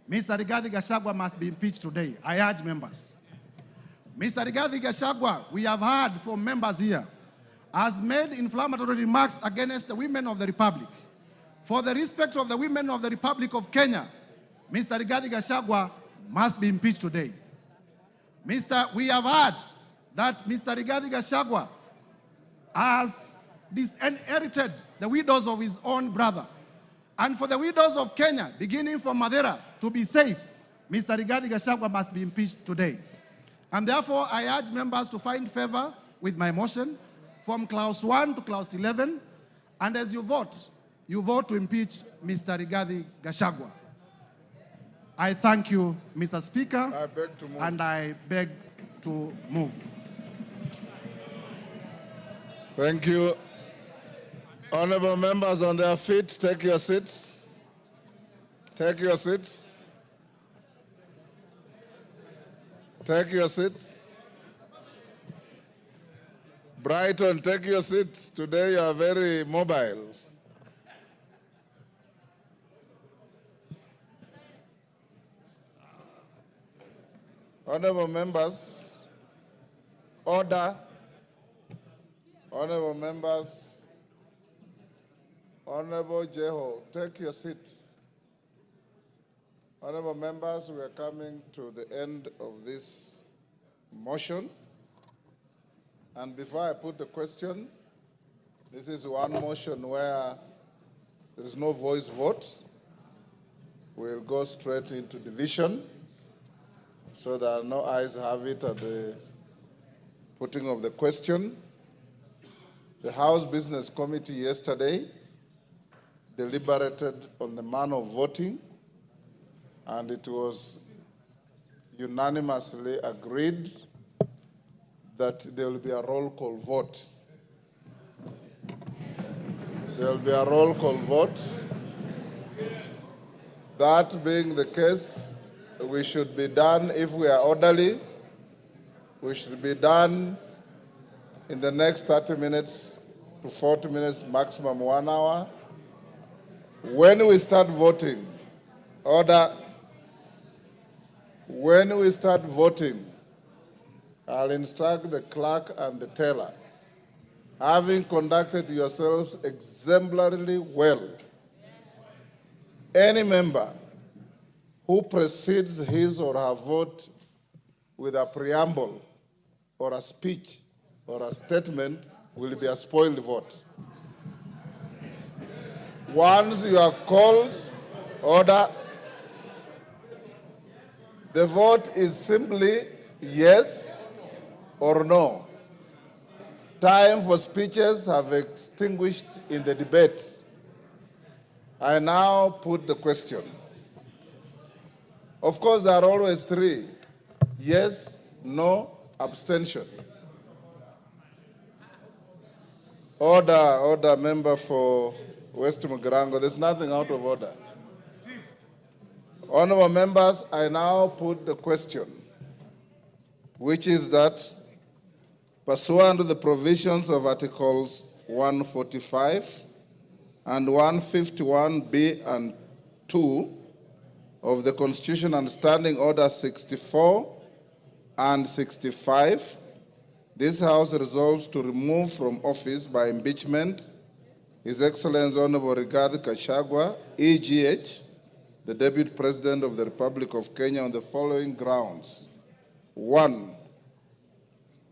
Mr. Rigathi Gachagua must be impeached today. I urge members. Mr. Rigathi Gachagua, we have heard from members here, has made inflammatory remarks against the women of the Republic. For the respect of the women of the Republic of Kenya, Mr. Rigathi Gachagua must be impeached today. We have heard that Mr. Rigathi Gachagua has disinherited the widows of his own brother. And for the widows of Kenya, beginning from Madeira, to be safe, Mr. Rigathi Gachagua must be impeached today. And therefore, I urge members to find favor with my motion from clause 1 to clause 11. And as you vote to impeach Mr. Rigathi Gachagua. I thank you, Mr. Speaker, I beg to move. and I beg to move. Thank you. Honorable members on their feet, take your seats. Take your seats. Take your seats. Brighton, take your seats. Today you are very mobile. Honorable members, order. Honorable members, Honorable Jeho, take your seat. Honorable members, we are coming to the end of this motion. And before I put the question, this is one motion where there is no voice vote. We'll go straight into division. So that no ayes have it at the putting of the question. The House Business Committee yesterday deliberated on the manner of voting, and it was unanimously agreed that there will be a roll call vote. There will be a roll call vote. That being the case, we should be done, if we are orderly, we should be done in the next 30 minutes to 40 minutes, maximum 1 hour. When we start voting, order, when we start voting, I'll instruct the clerk and the teller, having conducted yourselves exemplarily well, any member who precedes his or her vote with a preamble or a speech or a statement will be a spoiled vote. Once you are called, order. The vote is simply yes or no. Time for speeches have extinguished in the debate. I now put the question. Of course, there are always three: yes, no, abstention. Order, member for West Mugirango. There's nothing out of order. Honorable members, I now put the question, which is that pursuant to the provisions of Articles 145 and 151B and 2 of the Constitution and Standing Order 64 and 65, this House resolves to remove from office by impeachment His Excellency Honorable Gachagua, EGH, the Deputy President of the Republic of Kenya, on the following grounds. 1.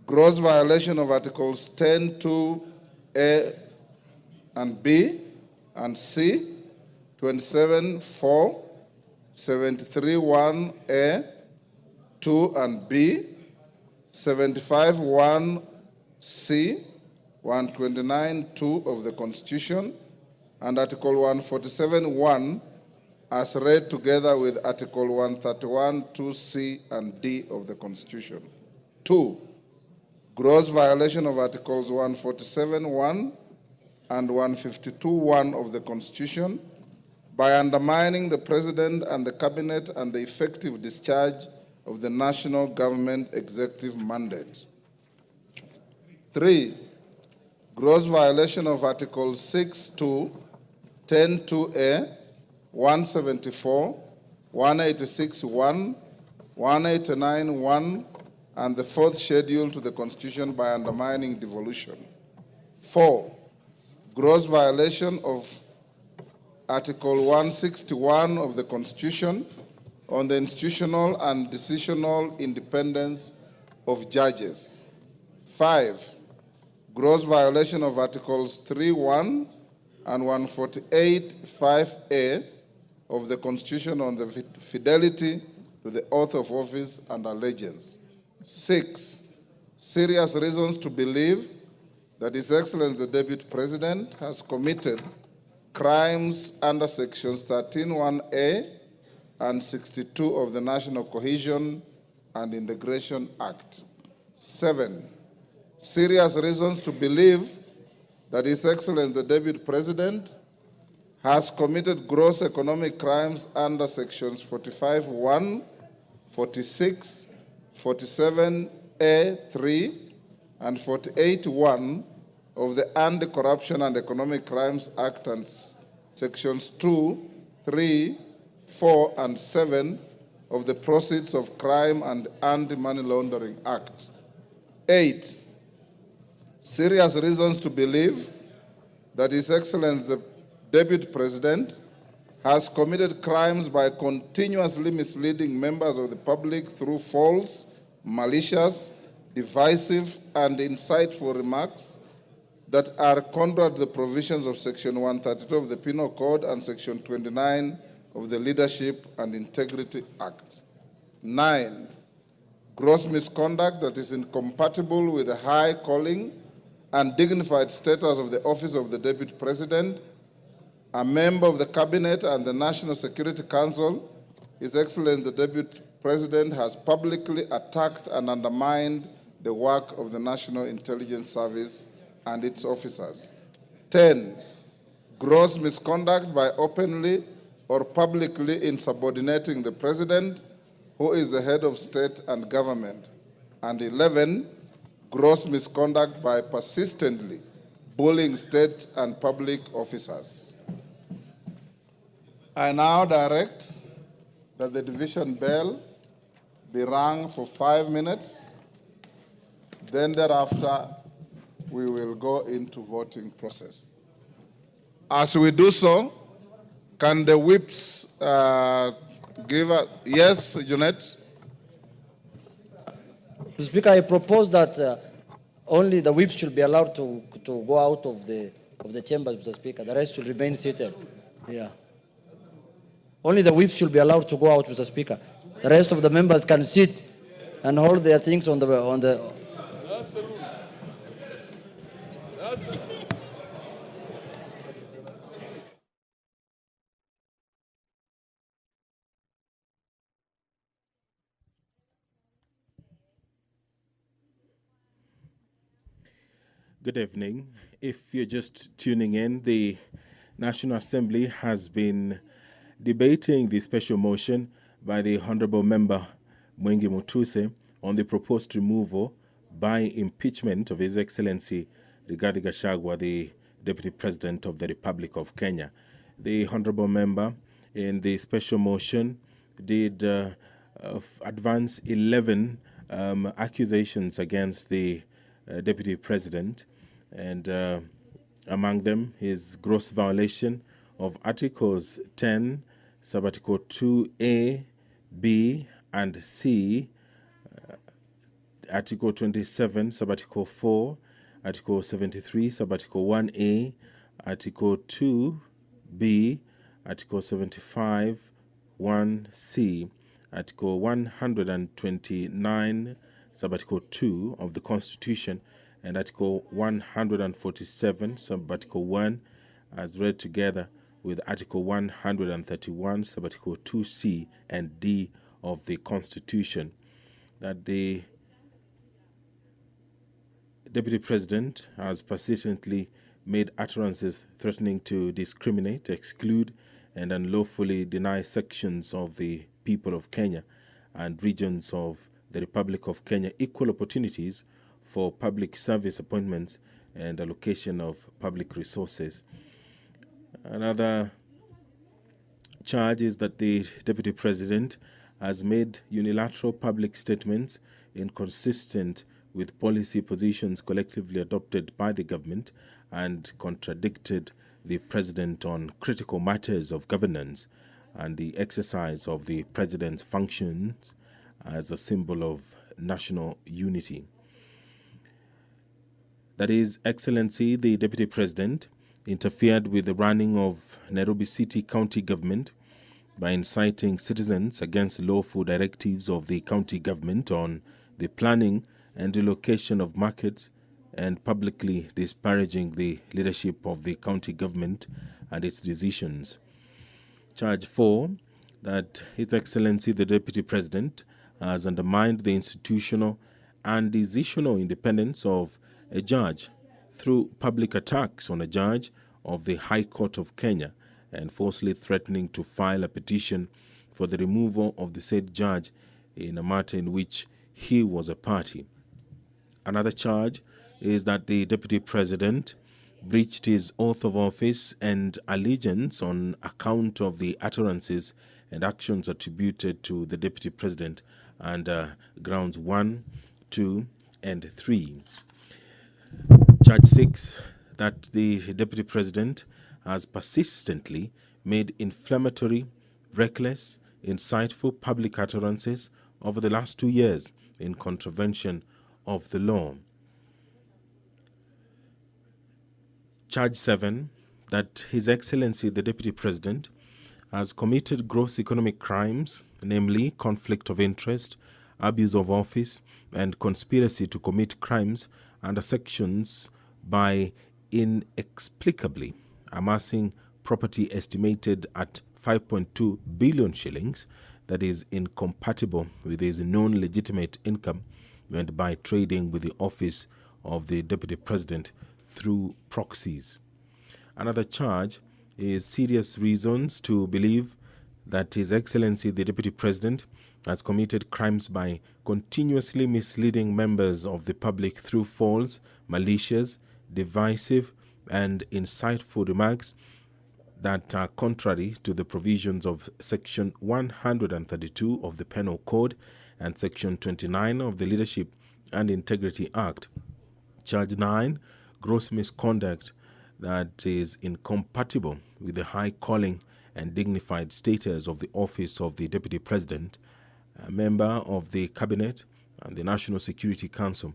Gross violation of Articles 10(2)A and B and C, 27(4), 73(1)A, 2 and B, 75(1)C, 129(2) of the Constitution, and Article 147(1) as read together with Article 131(2)C and D of the Constitution. 2. Gross violation of Articles 147(1) and 152(1) of the Constitution by undermining the President and the Cabinet and the effective discharge of the national government executive mandate. 3. Gross violation of Articles 6(2), 10(2)A, 174, 186(1), 189(1), and the fourth schedule to the Constitution by undermining devolution. 4. Gross violation of Article 161 of the Constitution on the institutional and decisional independence of judges. 5. Gross violation of Articles 3(1) and 148(5)A of the Constitution on the fidelity to the oath of office and allegiance. 6. Serious reasons to believe that His Excellency the Deputy President has committed crimes under Sections 13(1)A and 62 of the National Cohesion and Integration Act. 7. Serious reasons to believe that His Excellency the Deputy President has committed gross economic crimes under Sections 45(1), 46, 47(a)(3), and 48(1) of the Anti-Corruption and Economic Crimes Act and Sections 2, 3, 4, and 7 of the Proceeds of Crime and Anti-Money Laundering Act. 8. Serious reasons to believe that His Excellency the Deputy President has committed crimes by continuously misleading members of the public through false, malicious, divisive, and insightful remarks that are contrary to the provisions of Section 132 of the Penal Code and Section 29 of the Leadership and Integrity Act. 9. Gross misconduct that is incompatible with the high calling and dignified status of the office of the Deputy President, a member of the Cabinet and the National Security Council. His Excellency the Deputy President has publicly attacked and undermined the work of the National Intelligence Service and its officers. 10. Gross misconduct by openly or publicly insubordinating the President, who is the head of state and government. And 11. Gross misconduct by persistently bullying state and public officers. I now direct that the division bell be rung for 5 minutes. Then thereafter, we will go into voting process. As we do so, can the whips give us? Yes, Jeanette? Mr. Speaker, I propose that only the whips should be allowed to go out of the chambers, Mr. Speaker. The rest should remain seated. Yeah. Only the whips should be allowed to go out, Mr. Speaker. the rest of the members can sit and hold their things on the. Good evening. If you're just tuning in, the National Assembly has been debating the special motion by the Honorable Member Mwengi Mutuse on the proposed removal by impeachment of His Excellency Rigathi Gachagua, the Deputy President of the Republic of Kenya. The Honorable Member in the special motion did advance 11 accusations against the Deputy President, and among them his gross violation of Articles 10, Subarticle 2A, B, and C, Article 27, Subarticle 4, Article 73, Subarticle 1A, Article 2B, Article 75, 1C, Article 129, Subarticle 2 of the Constitution, and Article 147, Subarticle 1, as read together with Article 131, Subarticle 2C and D of the Constitution, that the Deputy President has persistently made utterances threatening to discriminate, exclude, and unlawfully deny sections of the people of Kenya and regions of the Republic of Kenya equal opportunities for public service appointments and allocation of public resources. Another charge is that the Deputy President has made unilateral public statements inconsistent with policy positions collectively adopted by the government and contradicted the President on critical matters of governance and the exercise of the President's functions as a symbol of national unity. That His Excellency, the Deputy President, interfered with the running of Nairobi City County Government by inciting citizens against lawful directives of the county government on the planning and relocation of markets and publicly disparaging the leadership of the county government and its decisions. Charge 4, that His Excellency, the Deputy President, has undermined the institutional and decisional independence of a judge through public attacks on a judge of the High Court of Kenya and falsely threatening to file a petition for the removal of the said judge in a matter in which he was a party. Another charge is that the Deputy President breached his oath of office and allegiance on account of the utterances and actions attributed to the Deputy President under grounds 1, 2, and 3. Charge 6, that the Deputy President has persistently made inflammatory, reckless, insightful public utterances over the last 2 years in contravention of the law. Charge 7, that His Excellency, the Deputy President, has committed gross economic crimes, namely conflict of interest, abuse of office, and conspiracy to commit crimes under sections by inexplicably amassing property estimated at 5.2 billion shillings that is incompatible with his known legitimate income and by trading with the office of the Deputy President through proxies. Another charge is serious reasons to believe that His Excellency the Deputy President has committed crimes by continuously misleading members of the public through false, malicious, divisive, and insightful remarks that are contrary to the provisions of Section 132 of the Penal Code and Section 29 of the Leadership and Integrity Act. Charge 9, gross misconduct that is incompatible with the high calling and dignified status of the office of the Deputy President, a member of the Cabinet and the National Security Council.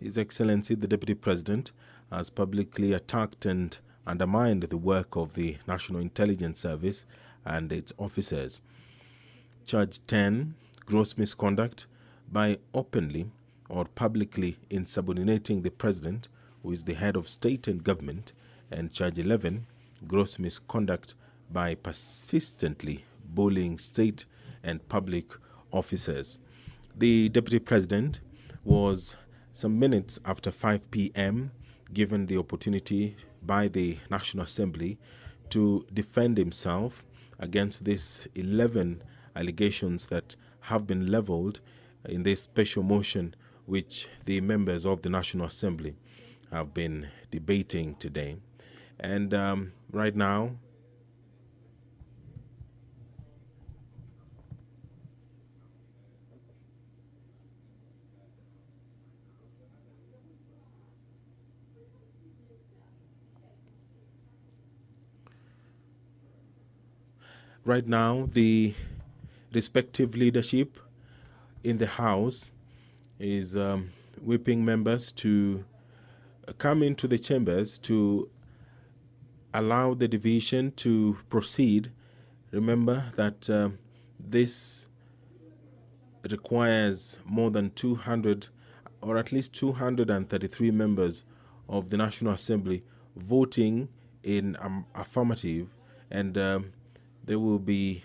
His Excellency the Deputy President has publicly attacked and undermined the work of the National Intelligence Service and its officers. Charge 10, gross misconduct by openly or publicly insubordinating the president, who is the head of state and government, and charge 11, gross misconduct by persistently bullying state and public officers. The deputy president was some minutes after 5 p.m. given the opportunity by the National Assembly to defend himself against these 11 allegations that have been leveled in this special motion which the members of the National Assembly have been debating today. And right now, the respective leadership in the House is whipping members to come into the chambers to allow the division to proceed. Remember that this requires more than 200 or at least 233 members of the National Assembly voting in affirmative, and they will be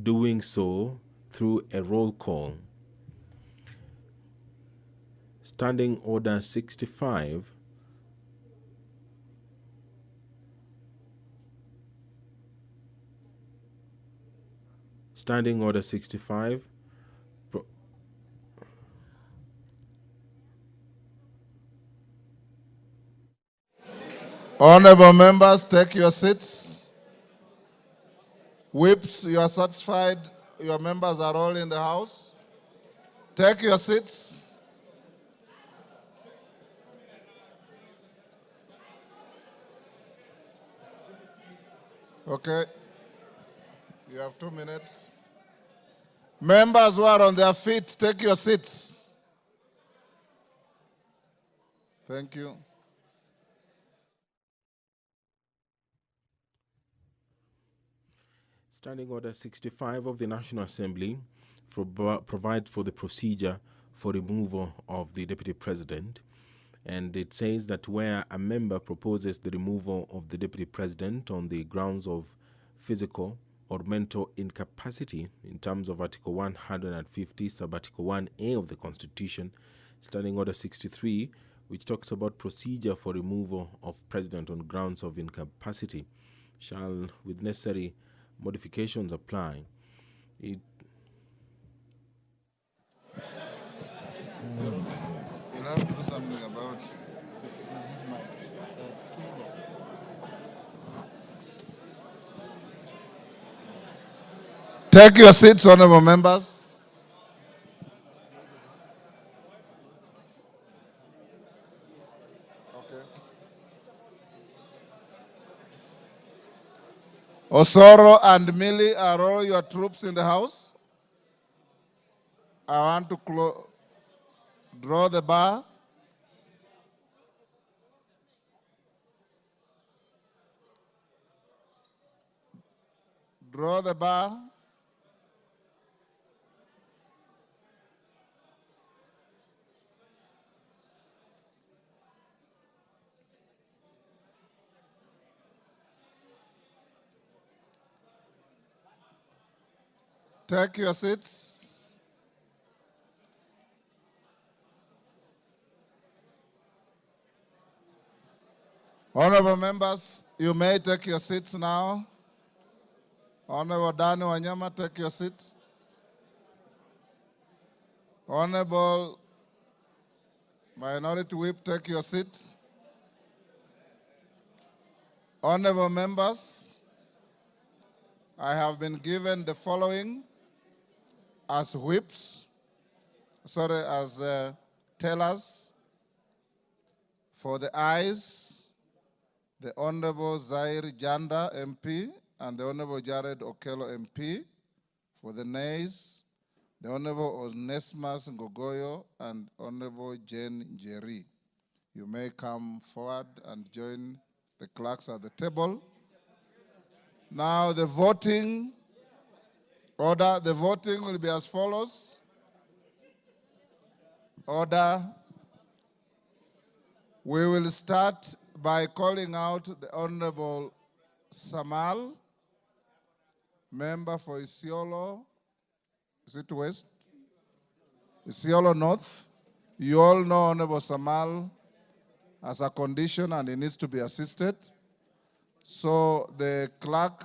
doing so through a roll call. Standing Order 65 Standing Order 65 Honorable members, take your seats. Whips, you are satisfied your members are all in the House? Take your seats. Okay. You have 2 minutes. Members who are on their feet, take your seats. Thank you. Standing Order 65 of the National Assembly provides for the procedure for removal of the Deputy President. And it says that where a member proposes the removal of the Deputy President on the grounds of physical or mental incapacity in terms of Article 150, Sub-Article 1A of the Constitution, Standing Order 63, which talks about procedure for removal of President on grounds of incapacity, shall, with necessary modifications, apply. You'll have to do something about these mics. Take your seats, honorable members. Okay. Osoro and Millie, are all your troops in the House? I want to draw the bar. Draw the bar. Take your seats. Honorable members, you may take your seats now. Honorable Dani Wanyama, take your seat. Honorable Minority Whip, take your seat. Honorable members, I have been given the following as whips, as tellers. For the ayes, the Honorable Zaire Janda, MP, and the Honorable Jared Okello, MP. For the nays, the Honorable Onesmus Ngogoyo and Honorable Jane Njeri. You may come forward and join the clerks at the table. Now the voting order, the voting will be as follows. Order. We will start by calling out the Honorable Samal, member for Isiolo. Is it West? Isiolo North. You all know Honorable Samal has a condition and he needs to be assisted. So the clerk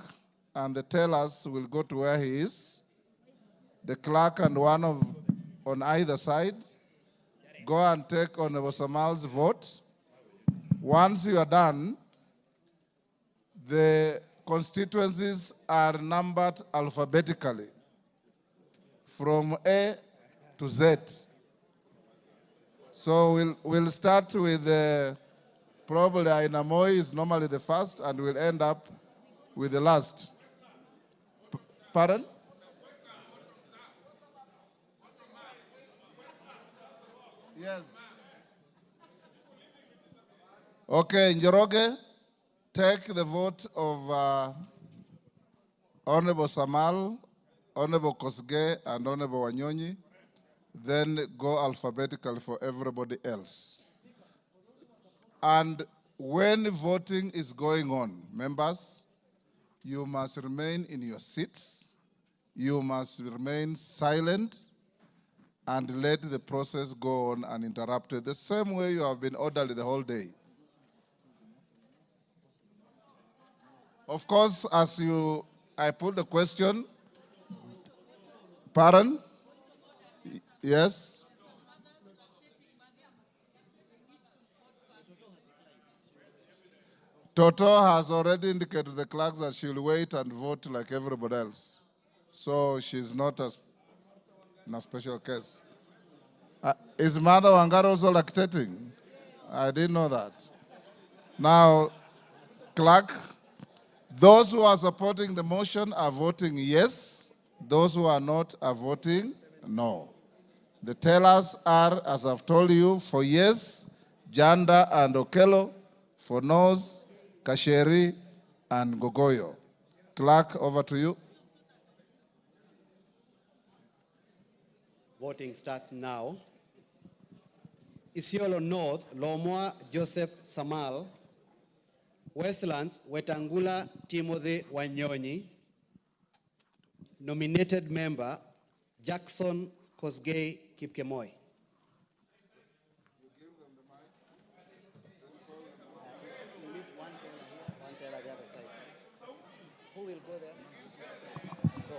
and the tellers will go to where he is. The clerk and one on either side go and take Honorable Samal's vote. Once you are done, the constituencies are numbered alphabetically from A to Z. So we'll start with probably Ainamoi is normally the first, and we'll end up with the last. Pardon? Yes. Okay, Njoroge, take the vote of Honorable Samal, Honorable Kosgei, and Honorable Wanyonyi. Then go alphabetically for everybody else. And when voting is going on, members, you must remain in your seats. You must remain silent and let the process go on uninterrupted, the same way you have been orderly the whole day. Of course, I put the question, pardon? Yes? Toto has already indicated to the clerks that she'll wait and vote like everybody else. So she's not in a special case. Is Mother Wangara also lactating? I didn't know that. Now, clerk, those who are supporting the motion are voting yes. Those who are not are voting no. The tellers are, as I've told you, for yes, Janda and Okello, for no's, Kasheri and Gogoyo. Clerk, over to you. Voting starts now. Isiolo North, Lomwa Joseph Samal. Westlands, Wetangula Timothy Wanyonyi. Nominated member, Jackson Kosgei Kipkemoi. One teller the other side. Who will go there? Go.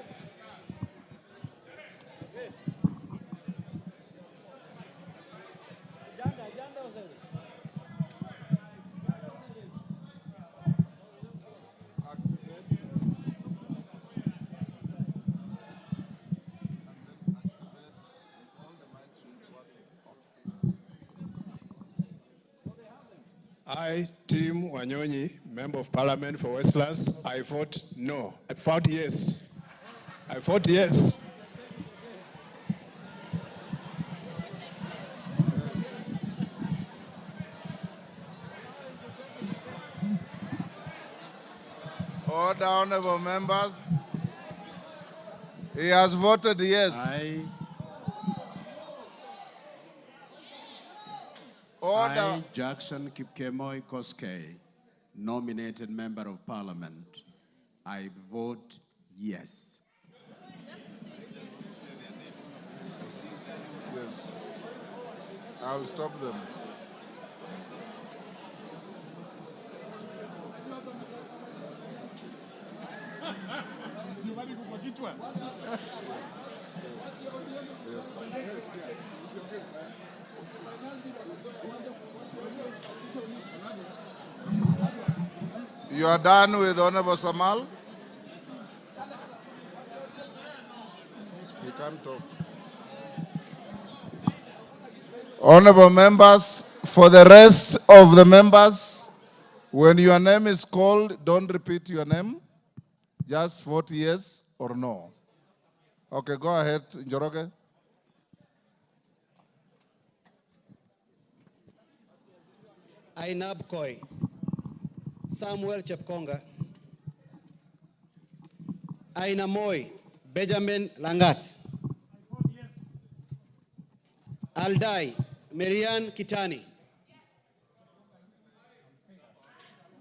I, Tim Wanyonyi, Member of Parliament for Westlands, I vote no. I vote yes. I vote yes. Order, honorable members. He has voted yes. Order. I, Jackson Kipkemoi Kosgei, nominated Member of Parliament, I vote yes. Yes. I'll stop them. You are done with Honorable Samal? He can't talk. Honorable members, for the rest of the members, when your name is called, don't repeat your name. Just vote yes or no. Okay, go ahead, Njoroge. Ainab Koi. Samuel Chepkonga. Aina Moi, Benjamin Langat. Aldai, Marian Kitani.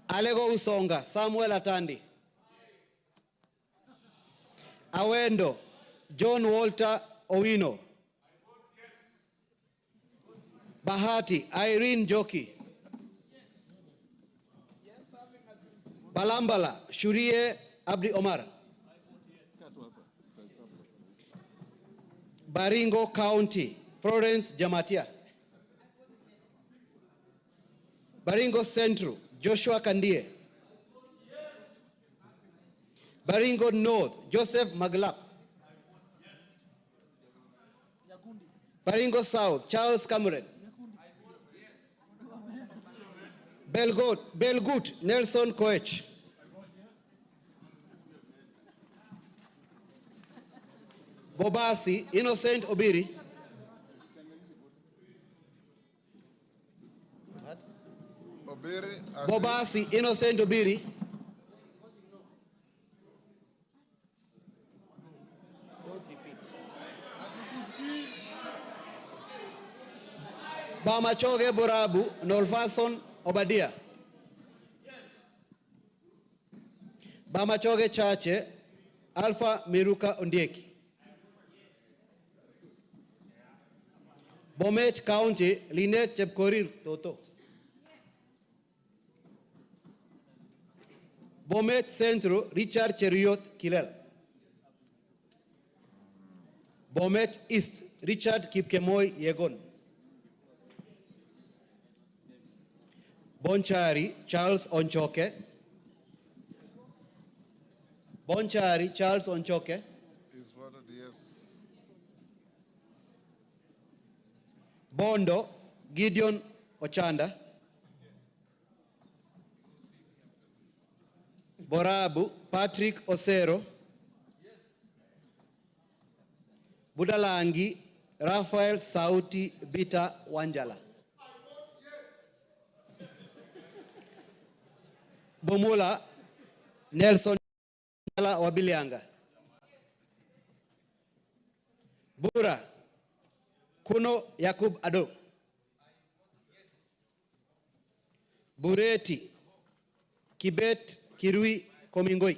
Alego Usonga, Samuel Atandi. Awendo, John Walter Owino. Bahati, Irene Joki. Balambala, Shurie Abdi Omar. Baringo County, Florence Jamatia. Baringo Central, Joshua Kandie. Baringo North, Joseph Maglap. Baringo South, Charles Cameron. Belgut, Nelson Koech. Bobasi, Innocent Obiri. Bobasi, Innocent Obiri. Bamachoge Borabu, Nolfason Obadia. Bamachoge Chache, Alpha Miruka Ondieki. Bomet County, Linet Chepkorir Toto. Bomet Centro, Richard Cheriot Kilel. Bomet East, Richard Kipkemoi Yegon. Bonchari, Charles Onchoke. Bonchari, Charles Onchoke. Is voted yes. Bondo, Gideon Ochanda. Borabu, Patrick Osero. Budalangi, Raphael Sauti Bita Wanjala. Bomula, Nelson Wabilianga. Bura, Kuno Yakub Ado. Bureti, Kibet Kirui Komingoi.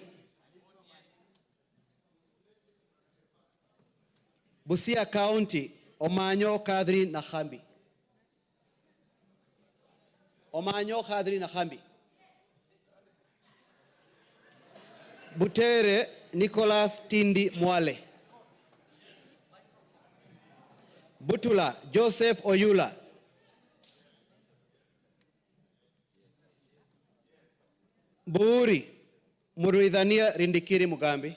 Busia County, Omanyo Kadri Nahambi. Omanyo Kadri Nahambi. Butere Nicholas Tindi Mwale. Butula Joseph Oyula. Buuri Muruidhania Rindikiri Mugambi.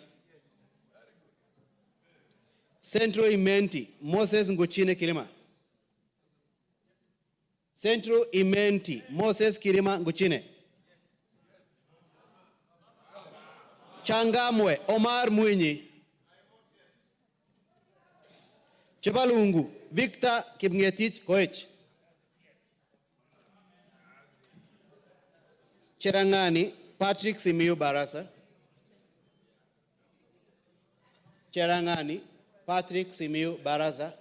Central Imenti Moses Nguchine Kirima. Central Imenti Moses Kirima Nguchine. Changamwe Omar Mwinyi. Chebalungu Victor Kipngetich Koech. Cherangani Patrick Simiyu Barasa. Cherangani Patrick Simiyu Barasa.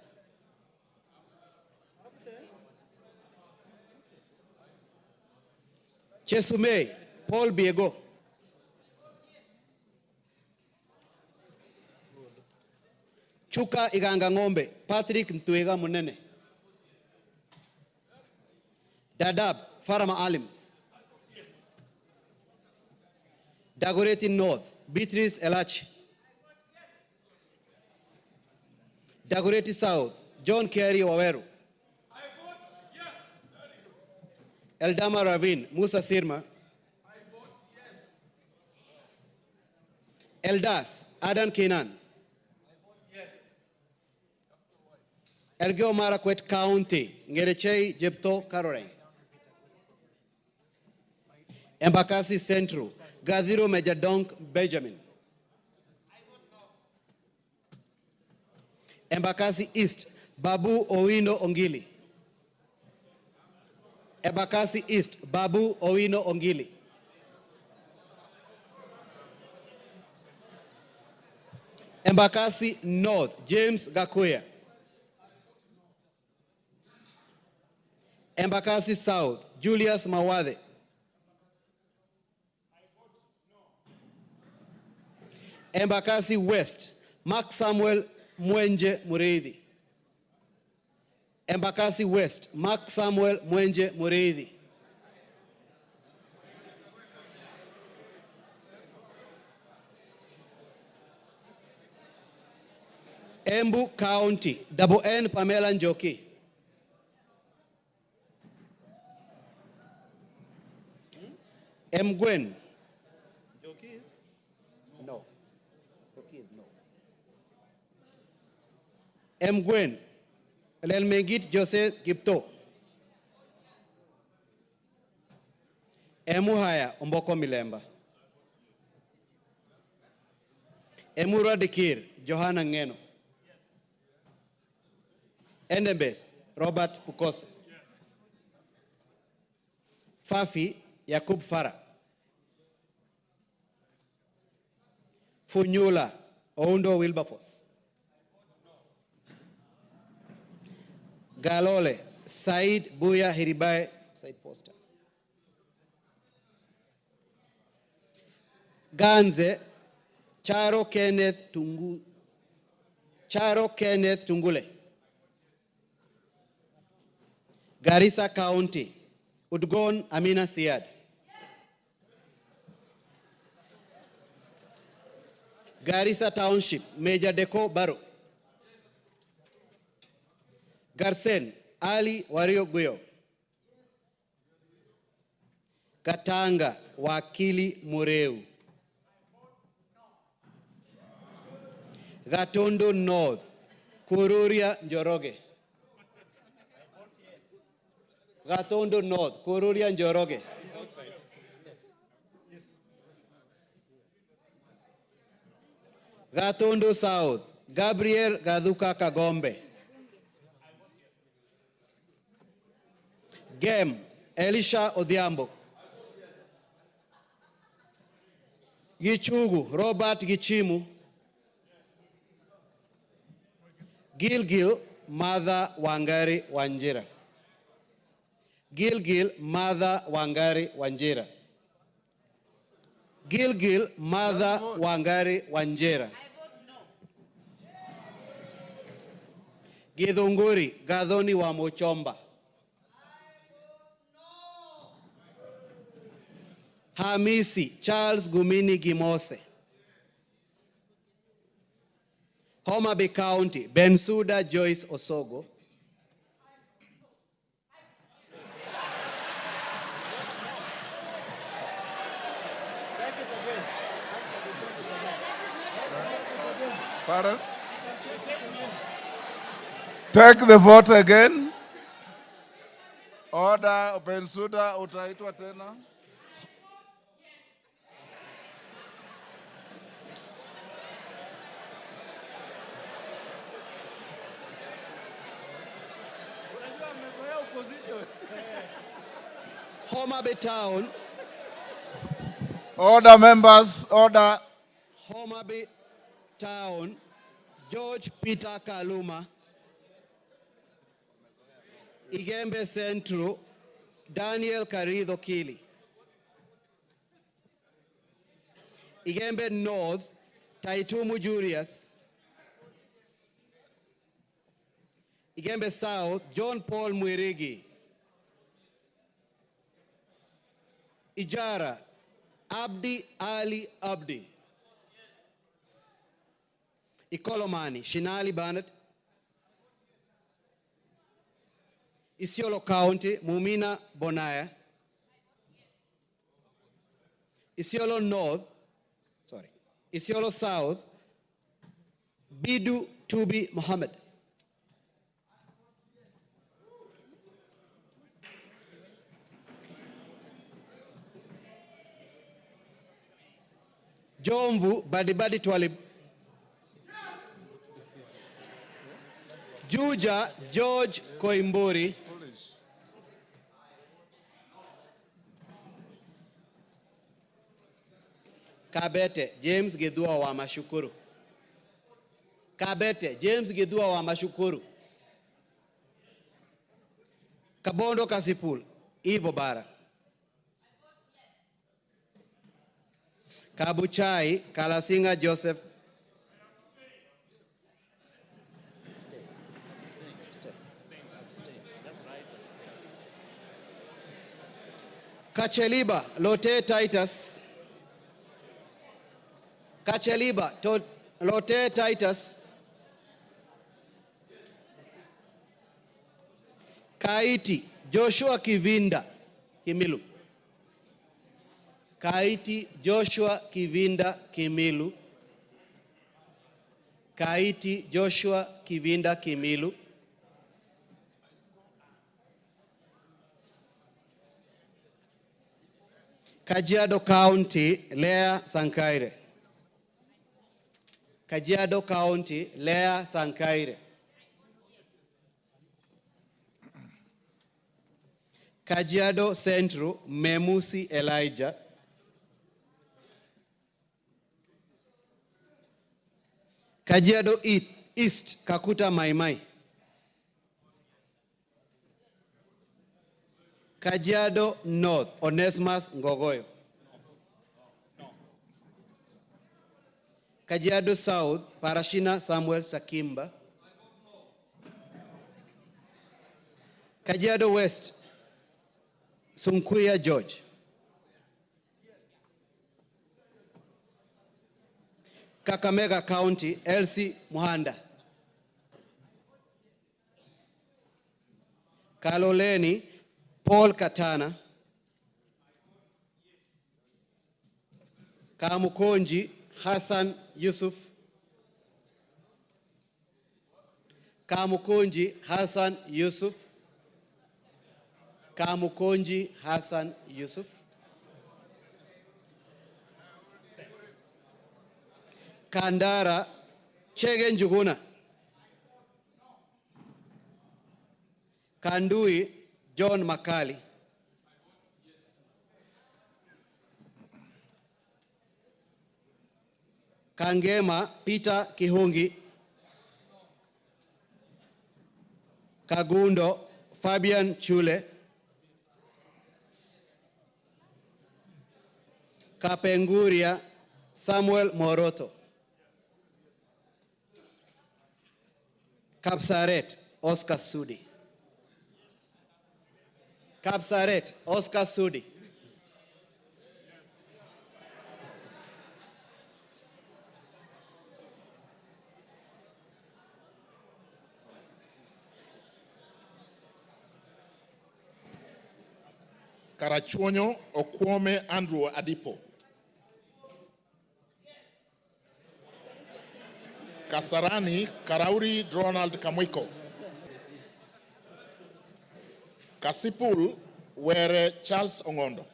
Chesumei Paul Biego. Chuka Iganga Ngombe, Patrick Ntuega Munene. Dadab, Farama Alim. Dagoretti North, Beatrice Elachi. Dagoretti South, John Kerry Waweru. Eldama Ravine, Musa Sirma. Eldas, Adan Kenan. Elgeyo Marakwet County, Ngerechei Jepto Caroline. Embakasi Central, Gadhiro Majadonk Benjamin. Embakasi East, Babu Owino Ongili. Embakasi East, Babu Owino Ongili. Embakasi North, James Gakuya. Embakasi South, Julius Mawade. Embakasi West, Mark Samuel Mwenje Mureithi. Embakasi West, Mark Samuel Mwenje Mureithi. Embu County, Double N Pamela Njoki. Mgwen. Njoki is? No. Njoki is no. Mgwen. Lelmegit Jose Gipto. Emuhaya Omboko Milemba. Emura Dikir, Johanna Ngeno. Endebes, Robert Pukose. Fafi, Yakub Farah. Funyula, Oundo Wilberforce. Galole, Said Buya Hiribai, Said Poster. Ganze, Charo Kenneth Tungule. Garissa County, Udgon Amina Siad. Garissa Township, Major Deko Baro. Garsen, Ali Wario Guyo. Katanga, Wakili Mureu. Gatondo North, Kururia Njoroge. Gatondo North, Kururia Njoroge. Gatondo South, Gabriel Gaduka Kagombe. Gem, Elisha Odhiambo. Gichugu, Robert Gichimu. Gilgil, Mother Wangari Wanjira. Gilgil, Mother Wangari Wanjira. Gilgil, Mother Wangari Wanjira. Githunguri, Gadhoni wa Mochomba. Hamisi, Charles Gumini Gimose. Homa Bay County, Bensuda Joyce Osogo. Pardon? Take the vote again. Order, Bensuda, utaitwa tena. Homa Bay Town. Order, members, order. Homa Bay Town, George Peter Kaluma. Igembe Central, Daniel Karido Kili. Igembe North, Taitumu Julius. Igembe South, John Paul Mwirigi. Ijara, Abdi Ali Abdi. Ikolomani, Shinali Barnett. Isiolo County, Mumina Bonaya. Isiolo North, Isiolo South, Bidu Tubi Mohammed. Jomvu Badibadi Twalib. Juja George Koimburi. Kabete James Gedua wa Mashukuru. Kabete, James Gidua wa Mashukuru. Kabondo Kasipul, Ivo Bara. Kabuchai, Kalasinga Joseph. Kacheliba, Lote Titus. Kacheliba, Lote Titus. Kaiti, Joshua Kivinda, Kimilu. Kaiti, Joshua Kivinda, Kimilu. Kaiti, Joshua Kivinda, Kimilu. Kajiado County, Lea Sankaire. Kajiado County, Lea Sankaire. Kajiado Central, Memusi Elijah. Kajiado East, Kakuta Maimai. Kajiado North, Onesimus Ngogoyo. Kajiado South, Parashina Samuel Sakimba. Kajiado West, Sunkuya George. Kakamega County, Elsie Muhanda. Kaloleni, Paul Katana. Kamukonji, Hassan Yusuf. Kamukonji, Hassan Yusuf. Kamukonji, Hassan Yusuf. Kandara, Chege Njuguna. Kandui, John Makali. Kangema, Peter Kihungi. Kagundo, Fabian Chule. Kapenguria, Samuel Moroto. Kapsaret, Oscar Sudi. Kapsaret, Oscar Sudi. Karachuonyo Okwome Andrew Adipo. Kasarani Karauri Ronald Kamwiko. Kasipul Were Charles Ongondo.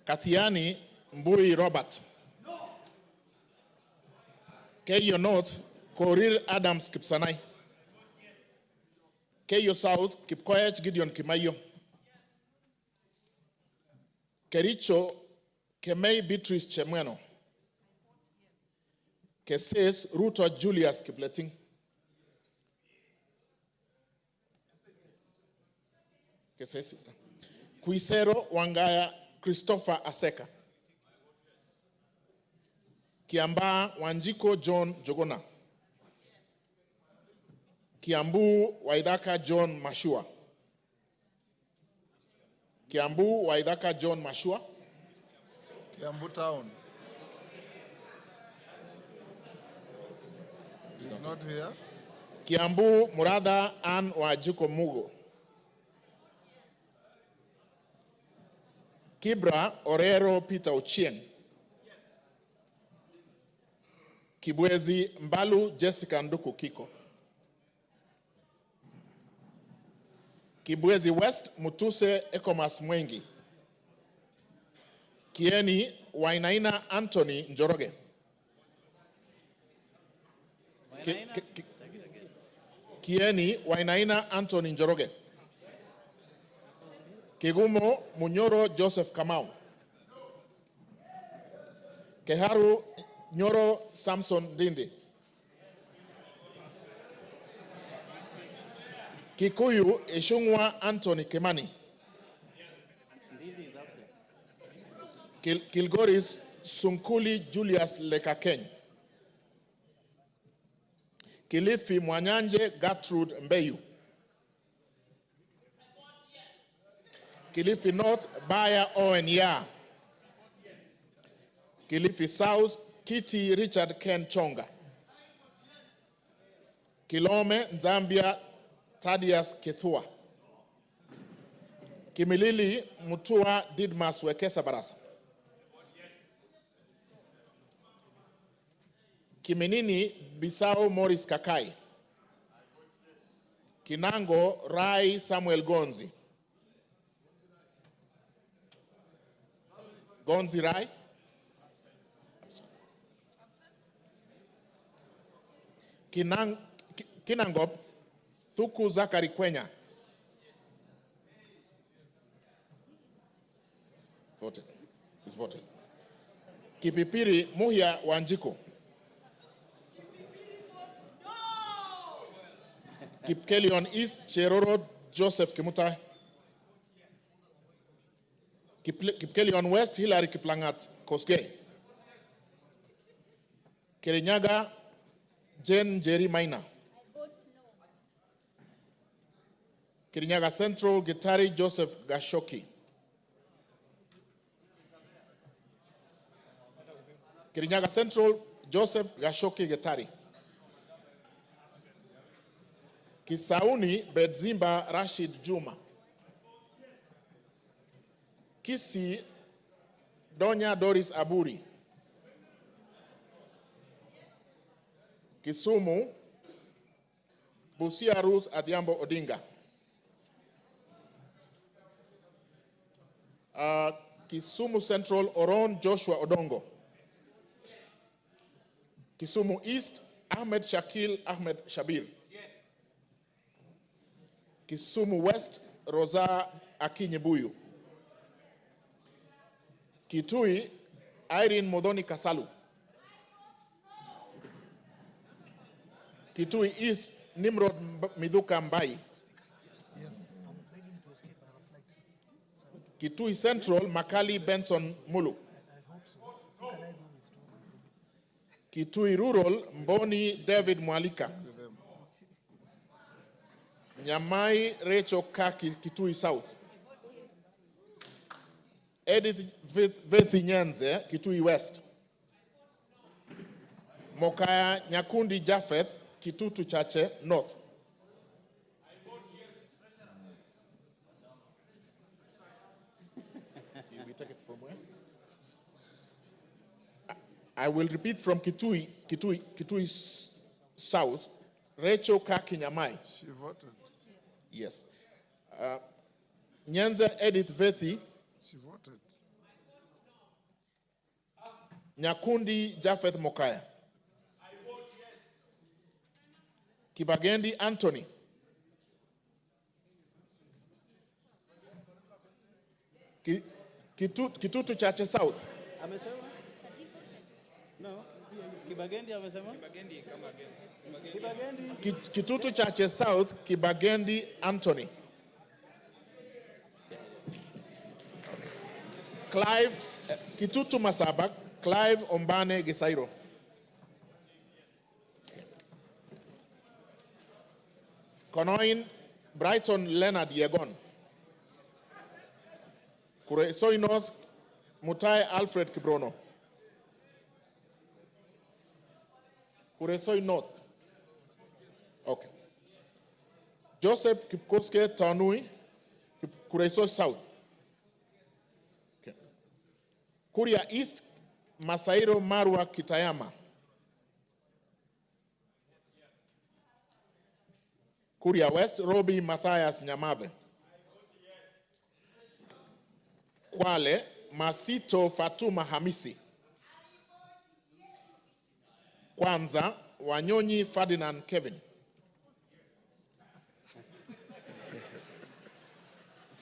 Kathiani Mbui Robert. Keyo North Korir Adams Kipsanai. Keyo South Kipkoech Gideon Kimayo. Kericho Kemei Beatrice Chemweno. Keses Ruto Julius Kipleting. Keses Kuisero Wangaya Christopher Aseka. Kiamba Wanjiko John Jogona. Kiambu Waidaka John Mashua. Kiambu Waidaka John Mashua. Kiambu Town. He's not here. Kiambu Murada Ann Wajiko Mugo. Kibra Orero Peter Ochieng. Kibwezi Mbalu Jessica Nduku Kiko. Kibwezi West Mutuse Ekomas Mwengi. Kieni Wainaina Anthony Njoroge. Kieni Wainaina Anthony Njoroge. Kigumo Munyoro Joseph Kamau. Keharu Nyoro Samson Dindi. Kikuyu Ishungwa Anthony Kimani. Kilgoris Sunkuli Julius Lekakeny. Kilifi Mwanyanje Gertrude Mbeyu. Kilifi North Baya Owen Ya. Kilifi South Kitty Richard Ken Chonga. Kilome Zambia Thaddeus Kethua. Kimilili Mutua Didmas Wekesa Barasa. Kiminini Bisao Morris Kakai. Kinango Rai Samuel Gonzi. Gonzi Rai. Kinangop Tuku Zakari Kwenya. Voted. It's voted. Kipipiri Muhia Wanjiko. Kipkelion East Cheroro Joseph Kimutai. Kipkelion West Hilary Kiplangat Koske. Kirinyaga Jen Jerry Maina. Kirinyaga Central Gitari Joseph Gashoki. Kirinyaga Central Joseph Gashoki Gitari. Kisauni Bedzimba Rashid Juma. Kisi Donya Doris Aburi. Kisumu Busia Ruth Adhiambo Odinga. Kisumu Central Oron Joshua Odongo. Kisumu East Ahmed Shakil Ahmed Shabir. Kisumu West Rosa Akinyebuyu. Kitui Irene Modoni Kasalu. Kitui East Nimrod Miduka Mbai. Kitui Central Makali Benson Mulu. Kitui Rural Mboni David Mwalika. Nyamai Rachel Kaki Kitui South. Edith Vethi Nyanze Kitui West. Mokaya Nyakundi Japheth Kitutu Chache North. We take it from where? I will repeat from Kitui South. Rachel Kaki Nyamai. She voted. Yes. Nyanza Edith Vethi. She voted. Nyakundi Japheth Mokaya. I vote yes. Kibagendi Anthony. Kitutu Chache South. Amesema? No. Kibagendi amesema? Kibagendi kama Kibagendi. Kitutu Chache South, Kibagendi Anthony. Clive, Kitutu Masabak, Clive Ombane Gisairo. Konoin, Brighton Leonard Yegon. Kuresoi North, Mutai Alfred Kibrono. Kuresoi North. Okay. Joseph Kipkoske Tanui, Kuresoi South. Okay. Kuria East, Masairo Marwa Kitayama. Kuria West, Robi Matthias Nyamabe. Kwale, Masito Fatuma Hamisi. Kwanza, Wanyonyi Ferdinand Kevin.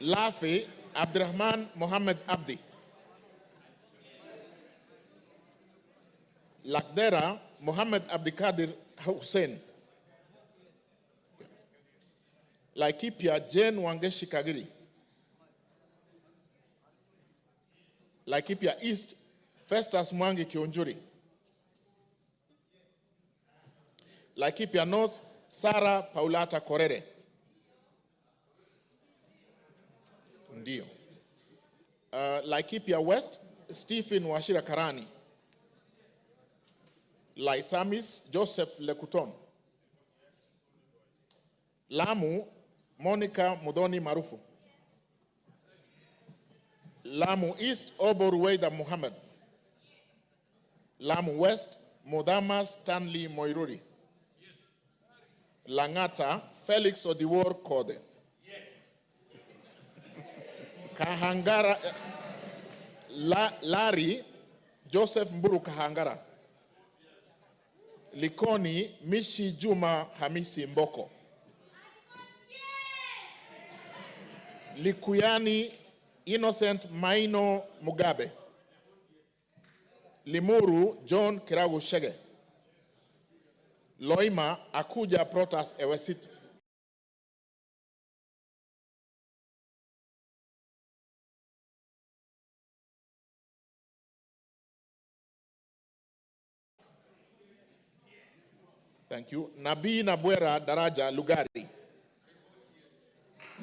Lafi, Abdurrahman Mohammed Abdi. Lakdera Mohammed Abdikadir Hussein. Laikipia Jane Wangeshi Kagiri. Laikipia East Festus Mwangi Kionjuri. Laikipia North Sarah Paulata Korere. Ndio. Laikipia West Stephen Washira Karani. Laisamis Joseph Lekuton. Lamu Monica Mudoni Marufu. Lamu East Obor Weida Muhammad. Lamu West Modama Stanley Moiruri. Langata Felix Odiwor Kode. Kahangara Larry Joseph Mburu Kahangara. Likoni Mishi Juma Hamisi Mboko. Likuyani Innocent Maino Mugabe. Limuru John Kiragu Shege. Loima Akuja Protas Ewesit. Thank you. Nabii Nabwera Daraja Lugari.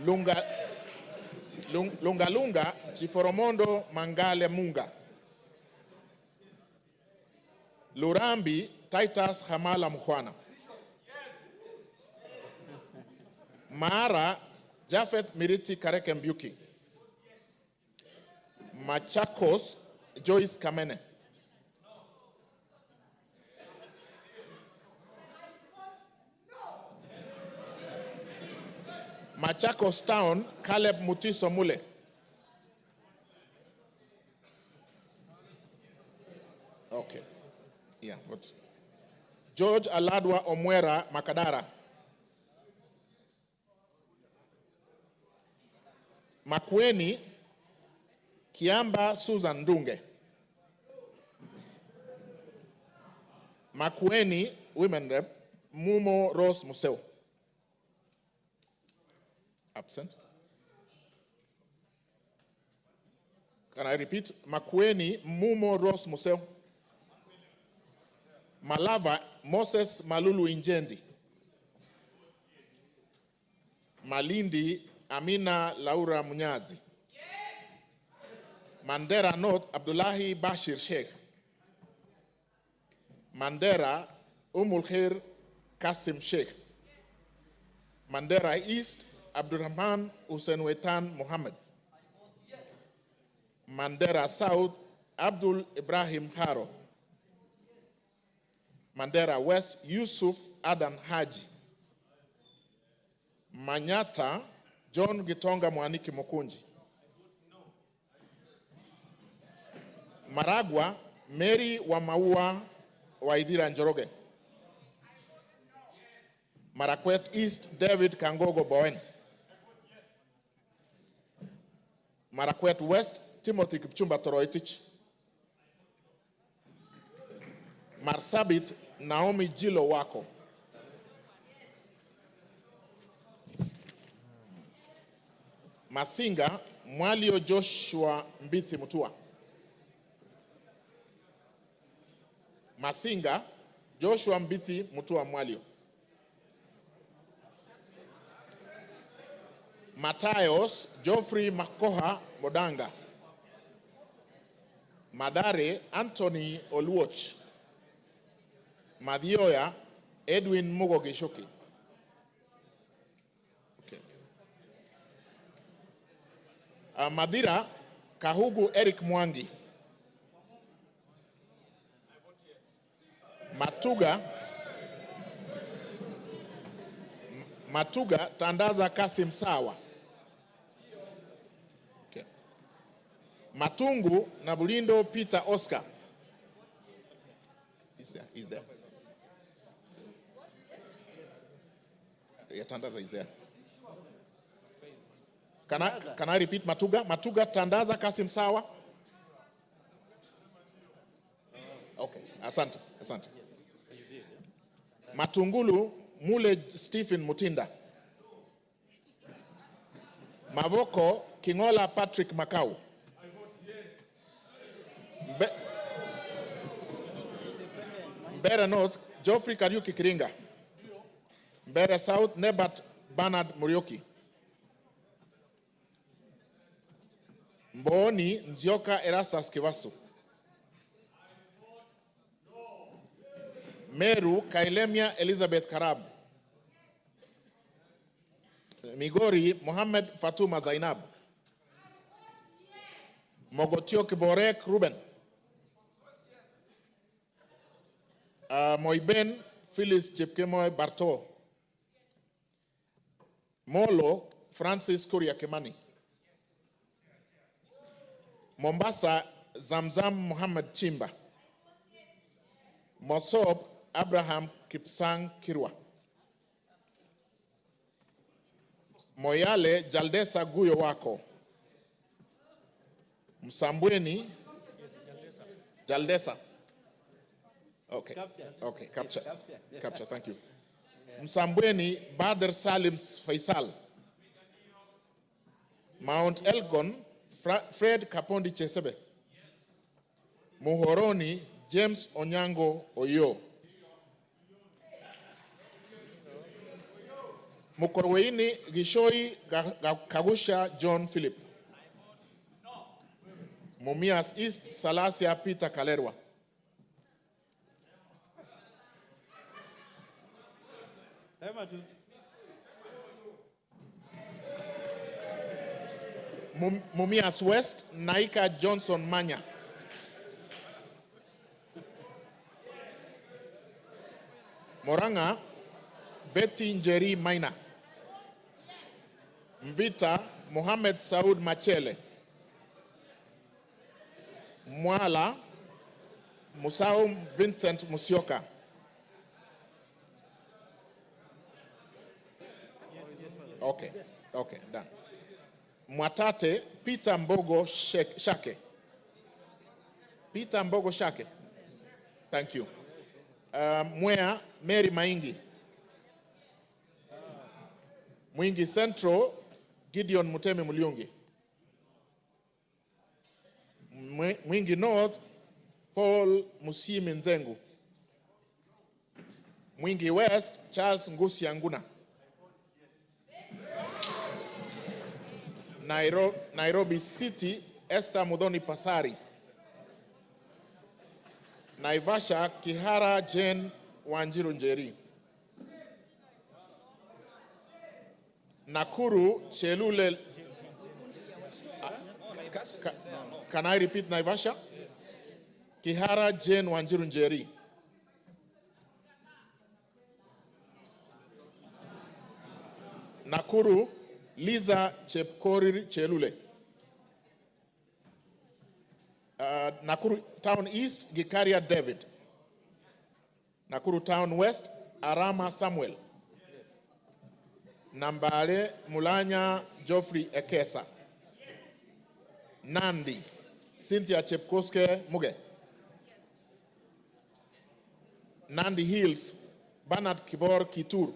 Lunga Chiforomondo Mangale Munga. Lurambi Titus Hamala Mkhwana. Maara Jafet Miriti Kareke Mbyuki. Machakos Joyce Kamene. Machakos Town, Caleb Mutiso Mule. Okay. Yeah, what? George Aladwa Omwera Makadara. Makweni Kiamba Susan Dunge. Makweni Women Rep Mumo Rose Museo. Absent. Can I repeat? Makweni Mumo Rose Museo. Malava Moses Malulu Injendi. Malindi Amina Laura Munyazi. Mandera North Abdullahi Bashir Sheikh. Mandera Umul Kasim Sheikh. Mandera East Abdurrahman Hussein Wetan Muhammad. Mandera South Abdul Ibrahim Haro. Mandera West Yusuf Adan Haji. Manyata John Gitonga Mwaniki Mukunji. Maragwa Mary Wamaua Waidira Njoroge. Marakwet East David Kangogo Bowen. Marakwet West Timothy Kipchumba Toroitich. Marsabit Naomi Jilo Wako. Masinga Mwalio Joshua Mbithi Mutua. Masinga Joshua Mbithi Mutua Mwalio. Matayos Geoffrey Makoha Modanga. Madare Anthony Oluoch. Madioya Edwin Mugo Gishoki. Okay. Madira Kahugu Eric Mwangi. Matuga Tandaza Kasim Sawa. Okay. Matungu Nabulindo Peter Oscar. Is there. Yeah, Tandaza is there. Can I repeat Matuga? Matuga Tandaza Kasim Sawa. Okay. Asante, asante. Matungulu Mule Stephen Mutinda. Mavoko Kingola Patrick Makau. Mbere North Geoffrey Kariuki Kiringa. Mbere South Nebat Bernard Murioki. Mboni Nzioka Erastus Kivasu. Meru Kailemia Elizabeth Karab. Migori Mohammed Fatuma Zainab. Mogotio Kiborek Ruben. Moiben Phyllis Chepkemoy Barto. Molo Francis Kuria Kimani. Mombasa Zamzam Muhammad Chimba. Mosob Abraham Kipsang Kirwa. Moyale Jaldesa Guyo Wako. Msambweni Jaldesa. Okay. Okay, capture, thank you. Msambweni Badr Salim Faisal. Mount Elgon Fred Kapondi Chesebe. Muhoroni James Onyango Oyo. Mukorweini Gishoi Kagusha John Philip. Mumias East Salasia Peter Kalerwa. Mumias West Naika Johnson Manya. Moranga Betty Njeri Maina. Mvita Mohamed Saud Machele. Mwala Musau Vincent Musioka. Okay, done. Mwatate Peter Mbogo Shake. Peter Mbogo Shake. Thank you. Mwea Mary Maingi. Mwingi Central Gideon Mutemi Muliungi. Mwingi North Paul Musimi Nzengu. Mwingi West Charles Ngusi Anguna. Nairobi City Esther Mudhoni Pasaris. Naivasha Kihara Jane Wanjiru Njeri. Nakuru Chelule. Can I repeat Naivasha? Kihara Jane Wanjiru Njeri. Nakuru Liza Chepkorir Chelule. Nakuru Town East Gikaria David. Nakuru Town West Arama Samuel. Nambale Mulanya Geoffrey Ekesa. Nandi Cynthia Chepkoske Muge. Nandi Hills Bernard Kibor Kitur.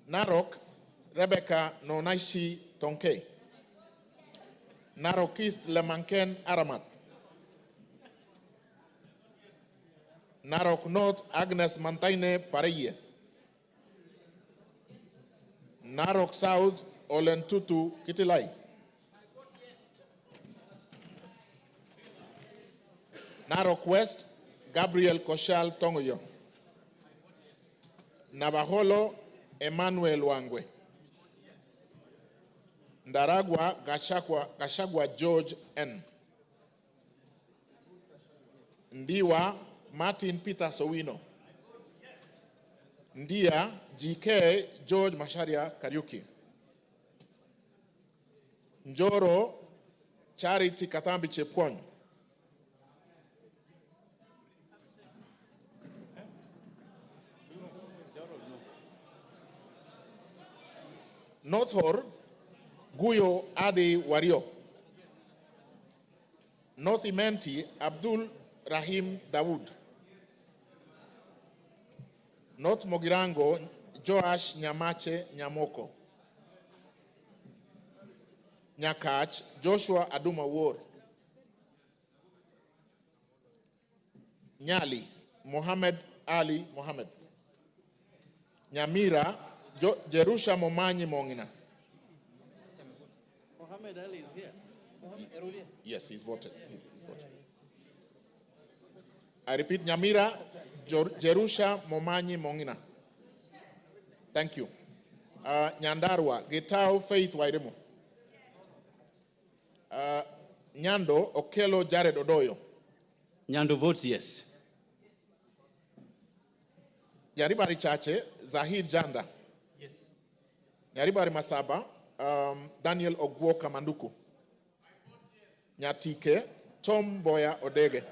Narok Rebecca Nonaishi Tonke. Narok East Lemanken Aramat. Narok North Agnes Mantaine Pareye. Narok South Olentutu Kitilai. Narok West Gabriel Koshal Tongoyo. Navaholo Emmanuel Wangwe. Ndaragwa Gachagua George N. Ndiwa Martin Peter Sowino. Ndia GK George Masharia Kariuki. Njoro Charity Katambi Chepkwony. North Hor Guyo Adi Wario. North Imenti, Abdul Rahim Dawood. North Mogirango, Joash Nyamache Nyamoko. Nyakach, Joshua Aduma War. Nyali, Mohammed Ali Mohammed. Nyamira, Jerusha Momanyi Mongina. Mohammed Ali is here. Yes, he's voted. He's voted. I repeat, Nyamira, Jerusha Momanyi Mongina. Thank you. Nyandarua, Getao Faith Wairemo. Nyando, Okelo Jared Odoyo. Nyando votes yes. Nyaribari Chache, Zahid Janda. Yes. Nyaribari Masaba, Daniel Ogwo Kamanduku. Nyatike, Tom Boya Odege.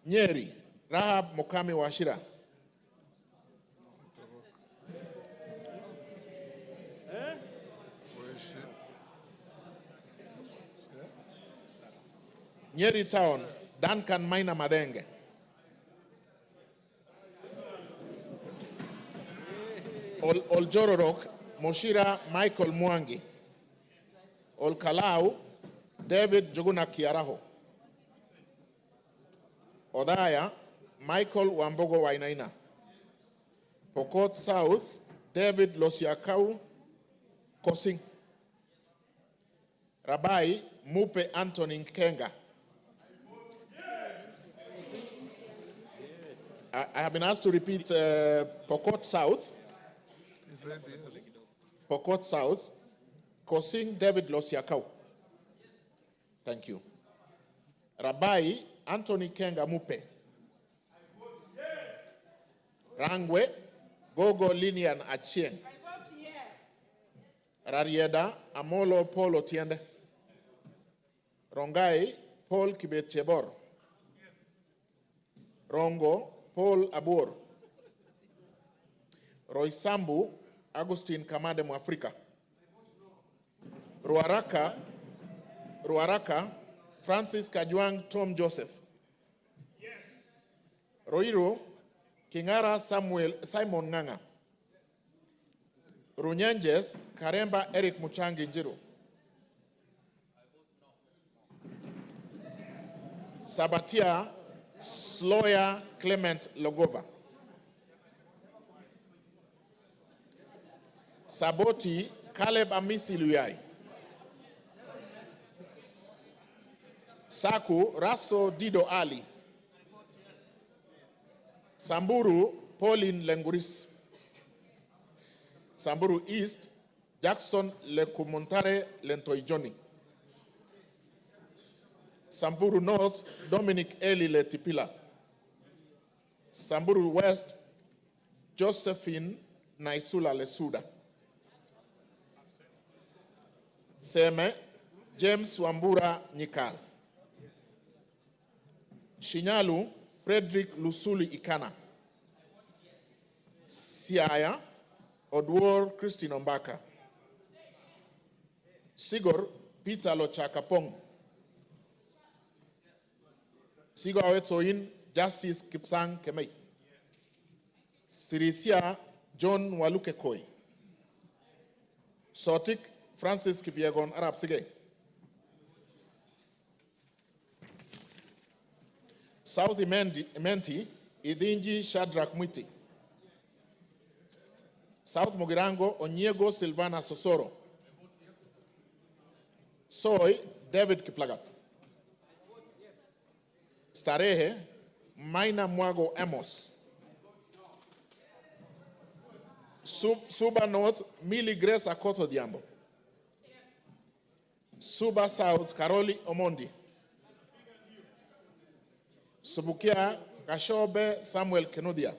Nyeri, Rahab Mokami Washira. Nyeri Town, Duncan Maina Madenge. Oljororok, Moshira Michael Mwangi. Olkalau, David Joguna Kiaraho. Odaya, Michael Wambogo Wainaina. Pokot South, David Losiakau Kosing. Rabai, Mupe Anthony Kenga. I have been asked to repeat Pokot South. He said yes. Pokot South, Kosing David Losiakau. Thank you. Rabai Anthony Kenga Mupe. Rangwe Gogo Linian Achieng. Rarieda Amolo Paul Otiende. Rongai Paul Kibetchebor. Rongo Paul Abur. Roysambu Agustin Kamade Mwafrika. Ruaraka Francis Kajwang Tom Joseph. Yes. Roiro Kingara Simon Nganga. Runyenjes Karemba Eric Muchangi Njiru. Sabatia Sloya Clement Logova. Saboti Caleb Amisi Luyai. Saku Raso Dido Ali. Samburu Pauline Lenguris. Samburu East Jackson Lekumuntare Lentoijoni. Samburu North Dominic Eli Letipila. Samburu West Josephine Naisula Lesuda. Seme James Wambura Nyikal. Shinyalu Frederick Lusuli Ikana. Siaya Odwor Christine Ombaka. Sigor Peter Lochakapong. Sigor Awetsoin Justice Kipsang Kemei. Sirisia John Waluke Koi. Sotik Francis Kipiegon Arab Sige. South Imenti Idinji Shadrach Mwiti. South Mogirango Onyego Silvana Sosoro. Soy David Kiplagat. Starehe Maina Mwago Amos. Suba North Millie Grace Akoto Diambo. Suba South Karoli Omondi. Subukia Kashobe Samuel Kenudia.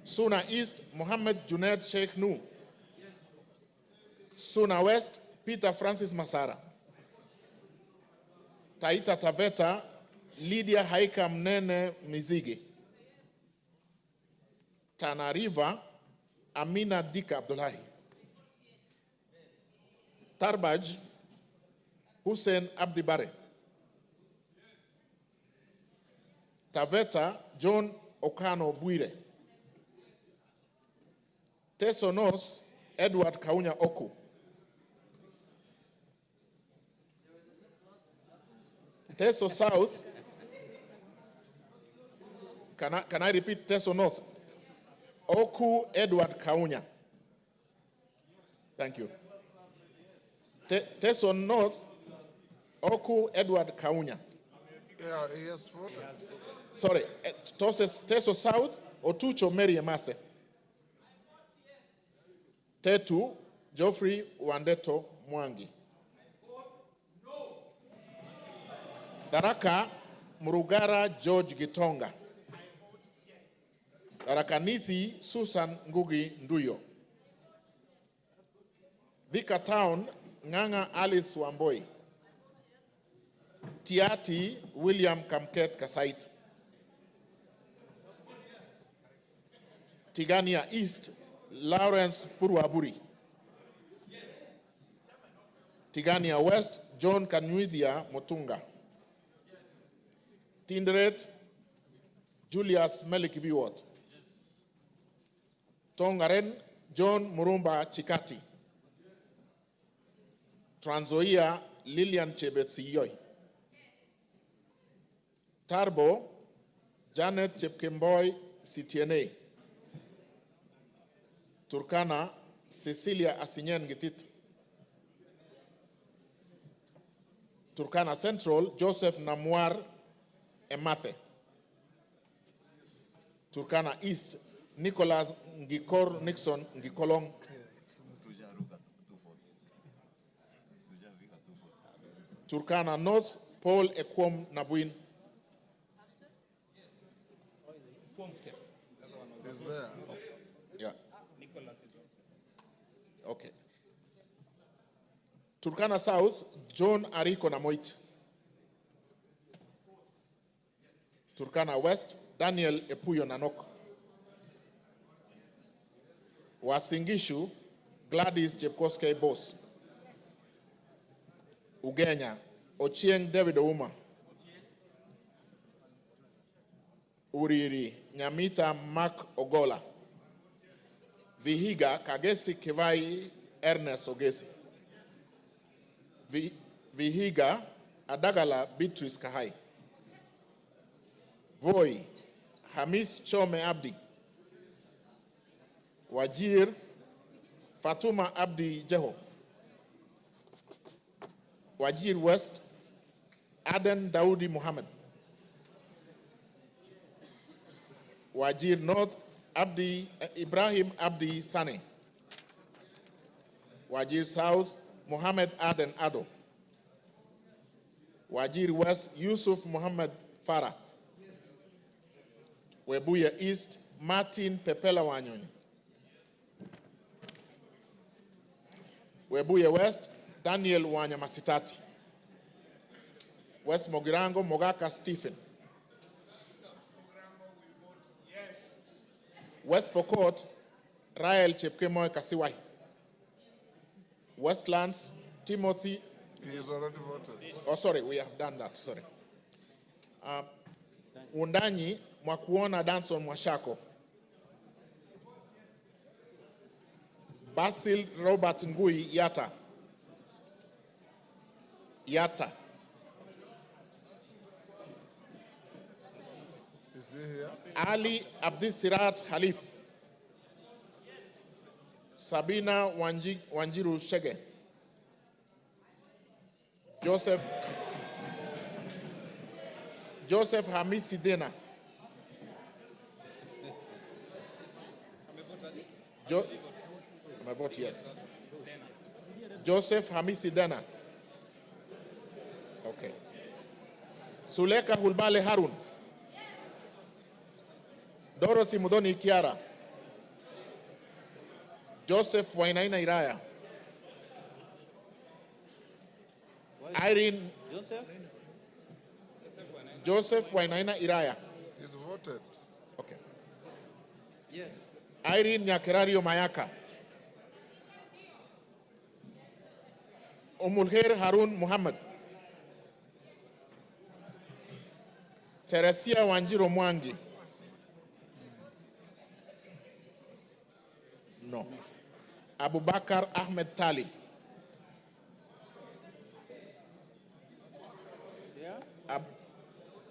Suna East Mohammed Junaid Sheikh Nu. Suna West Peter Francis Masara. Taita Taveta Lydia Haika Mnene Mizigi. Tana River Amina Dika Abdullahi. Tarbaj Hussein Abdi Bare. Taveta John Okano Bwire. Teso North Edward Kaunya Oku. Teso South, can I repeat Teso North? Oku Edward Kaunya. Thank you. Teso North, Oku Edward Kaunya. Yeah, he has voted. Sorry, Teso South, Otucho Mary Emase. Tetu, Geoffrey Wandeto Mwangi. Daraka, Murugara George Gitonga. Daraka Nithi, Susan Ngugi Nduyo. Thika Town, Nganga Alice Wamboi. Tiati, William Kamket Kasait. Tigania East, Lawrence Purwaburi. Tigania West, John Kanwithia Motunga. Tinderet, Julius Melikibiwot. Tongaren, John Murumba Chikati. Trans Nzoia, Lilian Chebet-Siyoy. Tarbo, Janet Chepkemboy Sitiene. Turkana, Cecilia Asinyen Gitit. Turkana Central, Joseph Namwar Emathe. Turkana East, Nicholas Ngikor Nixon Ngikolong. Turkana North, Paul Ekwom Nabuin. Is there? Yeah. Okay. Turkana South, John Ariko Namoit. Turkana West, Daniel Epuyo Nanok. Wasingishu, Gladys Chepkoskei Boss. Ugenya, Ochieng David Ouma. Uriri, Nyamita Mark Ogola. Vihiga, Kagesi Kivai Ernest Ogesi. Vihiga, Adagala Beatrice Kahai. Voi, Hamis Chome Abdi. Wajir, Fatuma Abdi Jeho. Wajir West, Aden Daudi Muhammad. Wajir North, Ibrahim Abdi Sane. Wajir South, Muhammad Aden Ado. Wajir West, Yusuf Muhammad Farah. Webuye East, Martin Pepela Wanyoni. Webuye West, Daniel Wanyamasitati. West Mogirango, Mogaka Stephen. West Pokot, Rael Chepkemoy Kasiwai. Westlands, Timothy. He has already voted. Oh, sorry, we have done that, sorry. Undanyi, Mwakuona Danson Mwashako. Basil Robert Ngui Yata. Yata. Is he here? Ali Abdisirat Khalif. Sabina Wanjiru Shege. Joseph Hamisi Dena. My vote yes. Joseph Hamisi Dena. Okay. Suleka Hulbale Harun. Dorothy Mudoni Kiara. Joseph Wainaina Iraya. Irene. Joseph Wainaina Iraya. He's voted. Okay. Yes. Irene Nyakerario Mayaka. Omulher Harun Muhammad. Teresia Wanjiru Mwangi. No. Abubakar Ahmed Tali.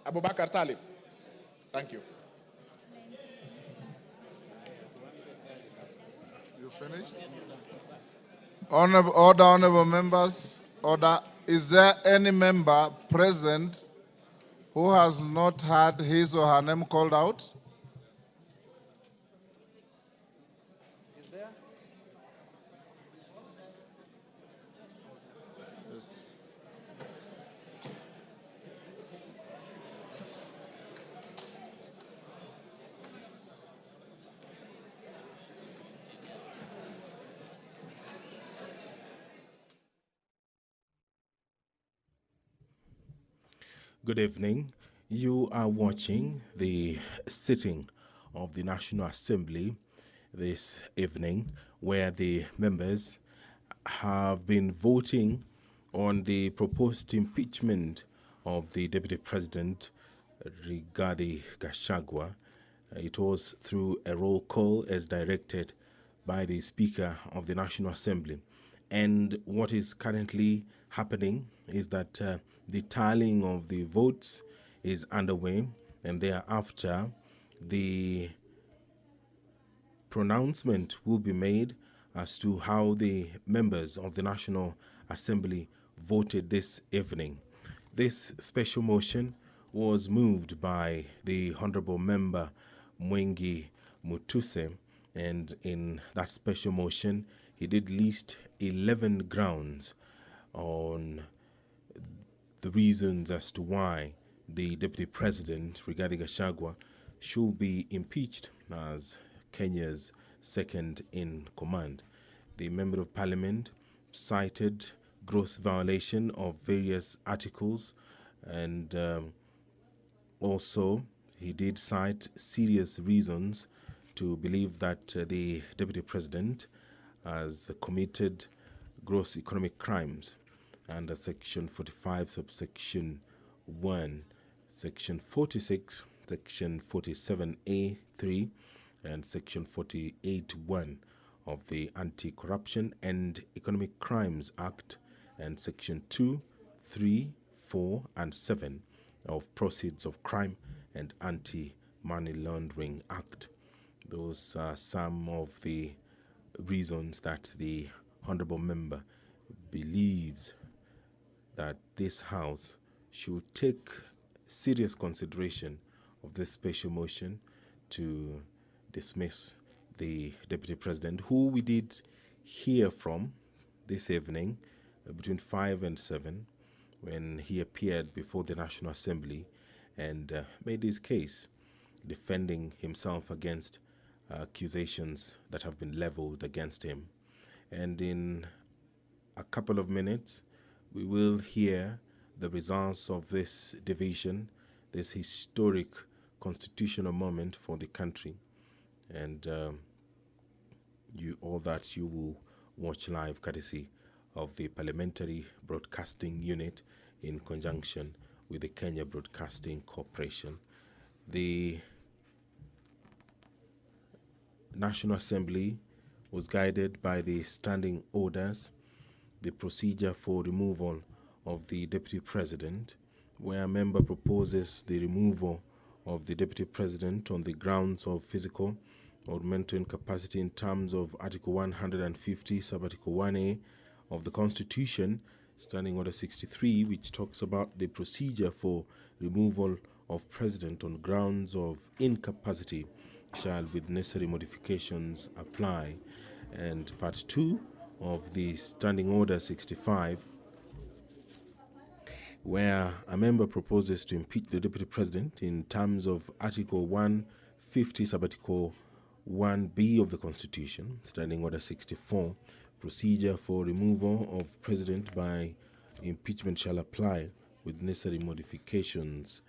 Abubakar Tali. Thank you. You finished? Honorable members, order. Is there any member present who has not had his or her name called out? Is there? Yes. Good evening. You are watching the sitting of the National Assembly this evening, where the members have been voting on the proposed impeachment of the Deputy President, Rigathi Gachagua. It was through a roll call as directed by the Speaker of the National Assembly. And what is currently happening is that the tallying of the votes is underway, and thereafter the pronouncement will be made as to how the members of the National Assembly voted this evening. This special motion was moved by the Honorable Member Mwengi Mutuse, and in that special motion, he did list 11 grounds on the reasons as to why the Deputy President, Rigathi Gachagua, should be impeached as Kenya's second in command. The Member of Parliament cited gross violation of various articles, and also he did cite serious reasons to believe that the Deputy President has committed gross economic crimes under Section 45, subsection 1, Section 46, Section 47A3, and Section 48(1) of the Anti-Corruption and Economic Crimes Act, and Section 2, 3, 4, and 7 of Proceeds of Crime and Anti-Money Laundering Act. Those are some of the reasons that the Honorable Member believes that this House should take serious consideration of this special motion to dismiss the Deputy President, who we did hear from this evening between 5 and 7 when he appeared before the National Assembly and made his case, defending himself against accusations that have been leveled against him. And in a couple of minutes, we will hear the results of this division, this historic constitutional moment for the country. And all that you will watch live courtesy of the Parliamentary Broadcasting Unit in conjunction with the Kenya Broadcasting Corporation. The National Assembly was guided by the standing orders, the procedure for removal of the Deputy President, where a member proposes the removal of the Deputy President on the grounds of physical or mental incapacity in terms of Article 150, Subarticle 1A of the Constitution, Standing Order 63, which talks about the procedure for removal of President on grounds of incapacity shall, with necessary modifications, apply. And Part 2 of the Standing Order 65, where a member proposes to impeach the Deputy President in terms of Article 150, Subarticle 1B of the Constitution, Standing Order 64, procedure for removal of President by impeachment shall apply with necessary modifications.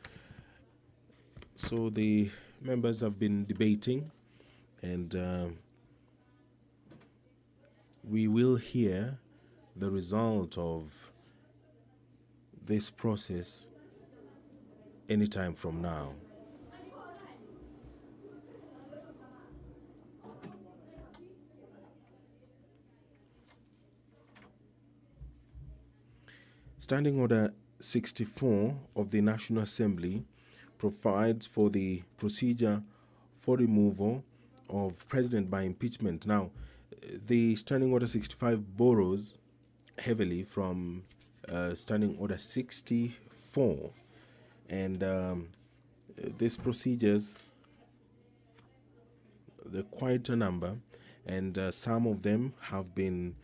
So the members have been debating, and we will hear the result of this process any time from now. Standing Order 64 of the National Assembly provides for the procedure for removal of president by impeachment. Now, the Standing Order 65 borrows heavily from Standing Order 64, and these procedures, they're quite a number, and some of them have been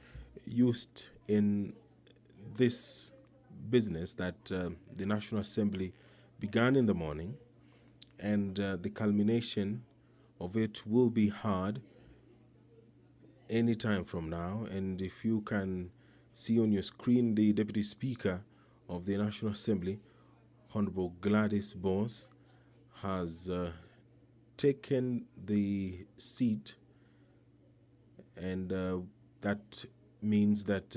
used in this business that the National Assembly began in the morning, and the culmination of it will be heard any time from now. And if you can see on your screen, the Deputy Speaker of the National Assembly, Honorable Gladys Bose, has taken the seat, and that means that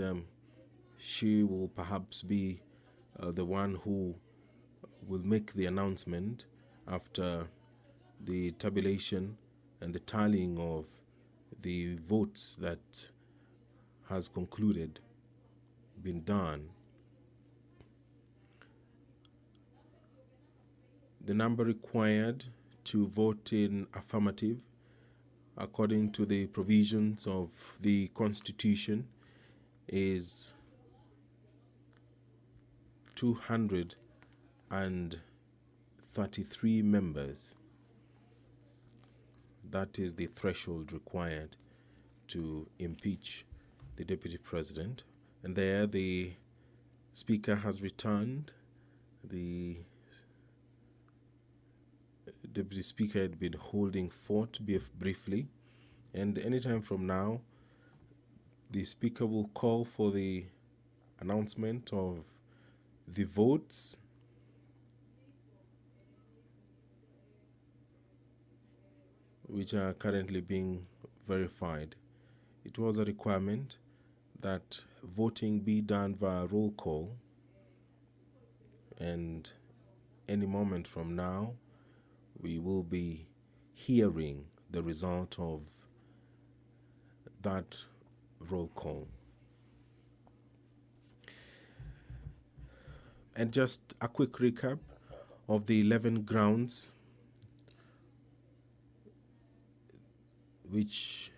she will perhaps be the one who will make the announcement after the tabulation and the tallying of the votes that has concluded, been done. The number required to vote in affirmative, according to the provisions of the Constitution, is 233 members. That is the threshold required to impeach the Deputy President. And there the Speaker has returned. The Deputy Speaker had been holding fort briefly, and anytime from now, the Speaker will call for the announcement of the votes, which are currently being verified. It was a requirement that voting be done via roll call, and any moment from now, we will be hearing the result of that roll call. And just a quick recap of the 11 grounds which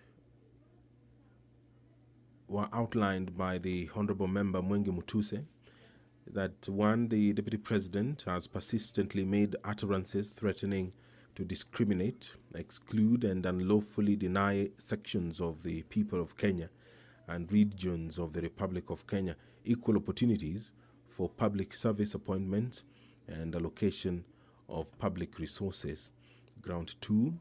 were outlined by the Honorable Member Mwengi Mutuse. That one, the Deputy President has persistently made utterances threatening to discriminate, exclude, and unlawfully deny sections of the people of Kenya and regions of the Republic of Kenya equal opportunities for public service appointments and allocation of public resources. Ground 2,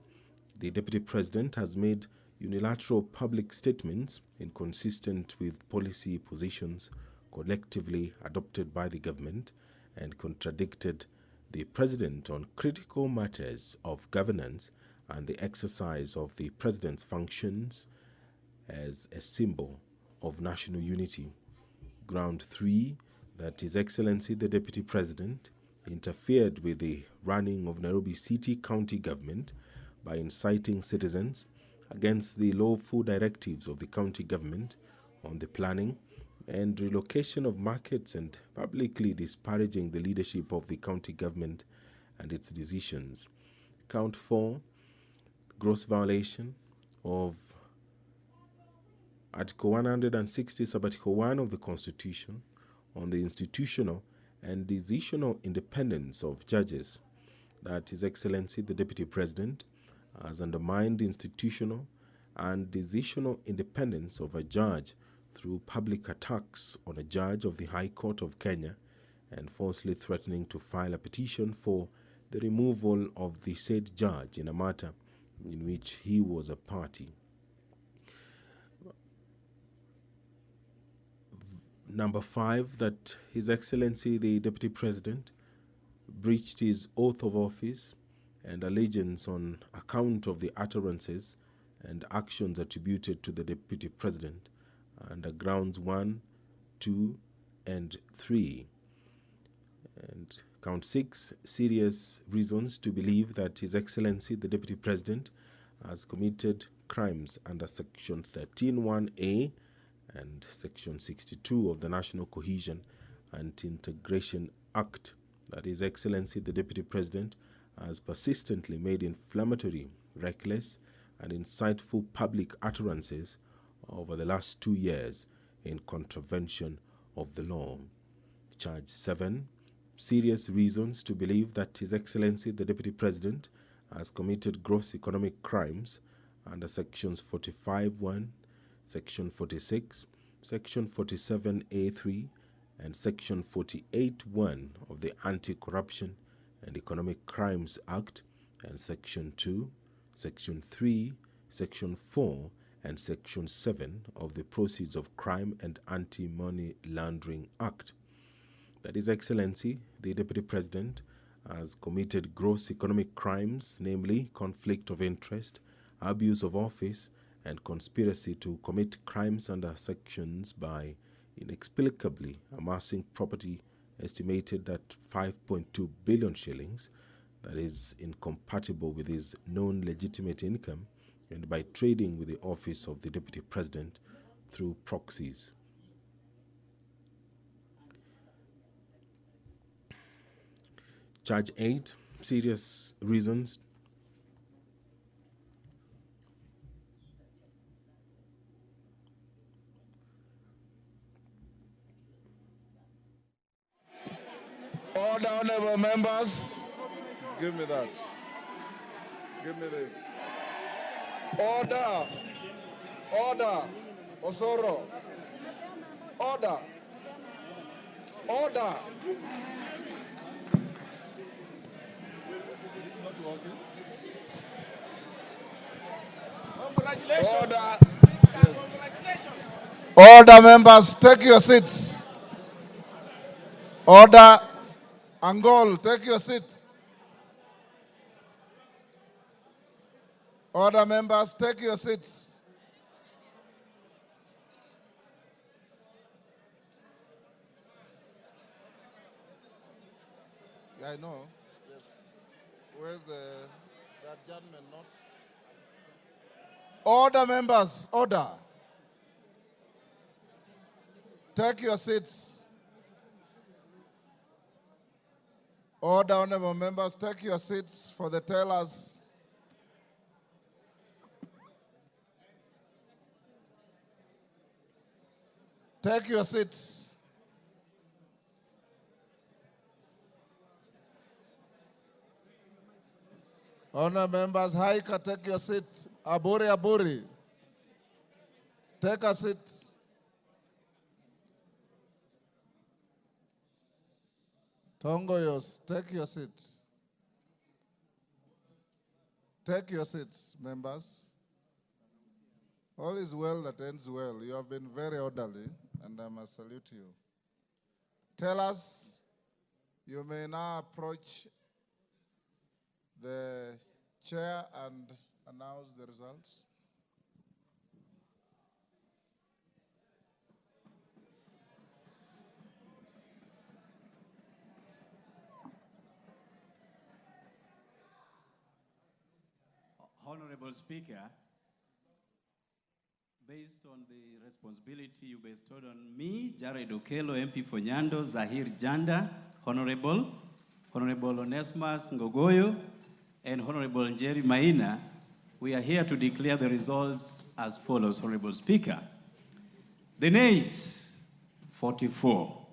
the Deputy President has made unilateral public statements inconsistent with policy positions collectively adopted by the government and contradicted the President on critical matters of governance and the exercise of the President's functions as a symbol of national unity. Ground 3, that His Excellency the Deputy President interfered with the running of Nairobi City County Government by inciting citizens against the lawful directives of the county government on the planning and relocation of markets, and publicly disparaging the leadership of the county government and its decisions. Count 4, gross violation of Article 160, Subarticle 1 of the Constitution on the institutional and decisional independence of judges. That His Excellency the Deputy President has undermined institutional and decisional independence of a judge through public attacks on a judge of the High Court of Kenya and falsely threatening to file a petition for the removal of the said judge in a matter in which he was a party. Number 5, that His Excellency the Deputy President breached his oath of office and allegiance on account of the utterances and actions attributed to the Deputy President under grounds 1, 2, and 3. And Count 6, serious reasons to believe that His Excellency the Deputy President has committed crimes under Section 13(1)(a) and Section 62 of the National Cohesion and Integration Act, that His Excellency the Deputy President has persistently made inflammatory, reckless, and insightful public utterances over the last 2 years in contravention of the law. Charge 7, serious reasons to believe that His Excellency the Deputy President has committed gross economic crimes under Sections 45(1), Section 46, Section 47(a)(3), and Section 48(1) of the Anti-Corruption and Economic Crimes Act, and Section 2, Section 3, Section 4, and Section 7 of the Proceeds of Crime and Anti-Money Laundering Act. That His Excellency, the Deputy President, has committed gross economic crimes, namely conflict of interest, abuse of office, and conspiracy to commit crimes under sections by inexplicably amassing property estimated at 5.2 billion shillings, that is incompatible with his known legitimate income, and by trading with the office of the Deputy President through proxies. Charge 8, serious reasons. Order, honorable members. Give me that. Give me this. Order. Order. Osoro. Order. Order. Congratulations. Order. Congratulations. Order, members, take your seats. Order. Angol, take your seat. Order, members, take your seats. Yeah, I know. Yes. Where's that gentleman not? Order, members, order. Take your seats. Order, honorable members, take your seats for the tellers. Take your seats. Honorable members, Haika, take your seat. Aburi, take a seat. Tongoyos, take your seat. Take your seats, members. All is well that ends well. You have been very orderly, and I must salute you. Tell us, you may now approach the chair and announce the results. Honorable Speaker, based on the responsibility you bestowed on me, Jared Okello, MP for Nyando, Zahir Janda, Honorable Onesmus Ngogoyo, and Honorable Njeri Maina, we are here to declare the results as follows, Honorable Speaker. The nays, 44.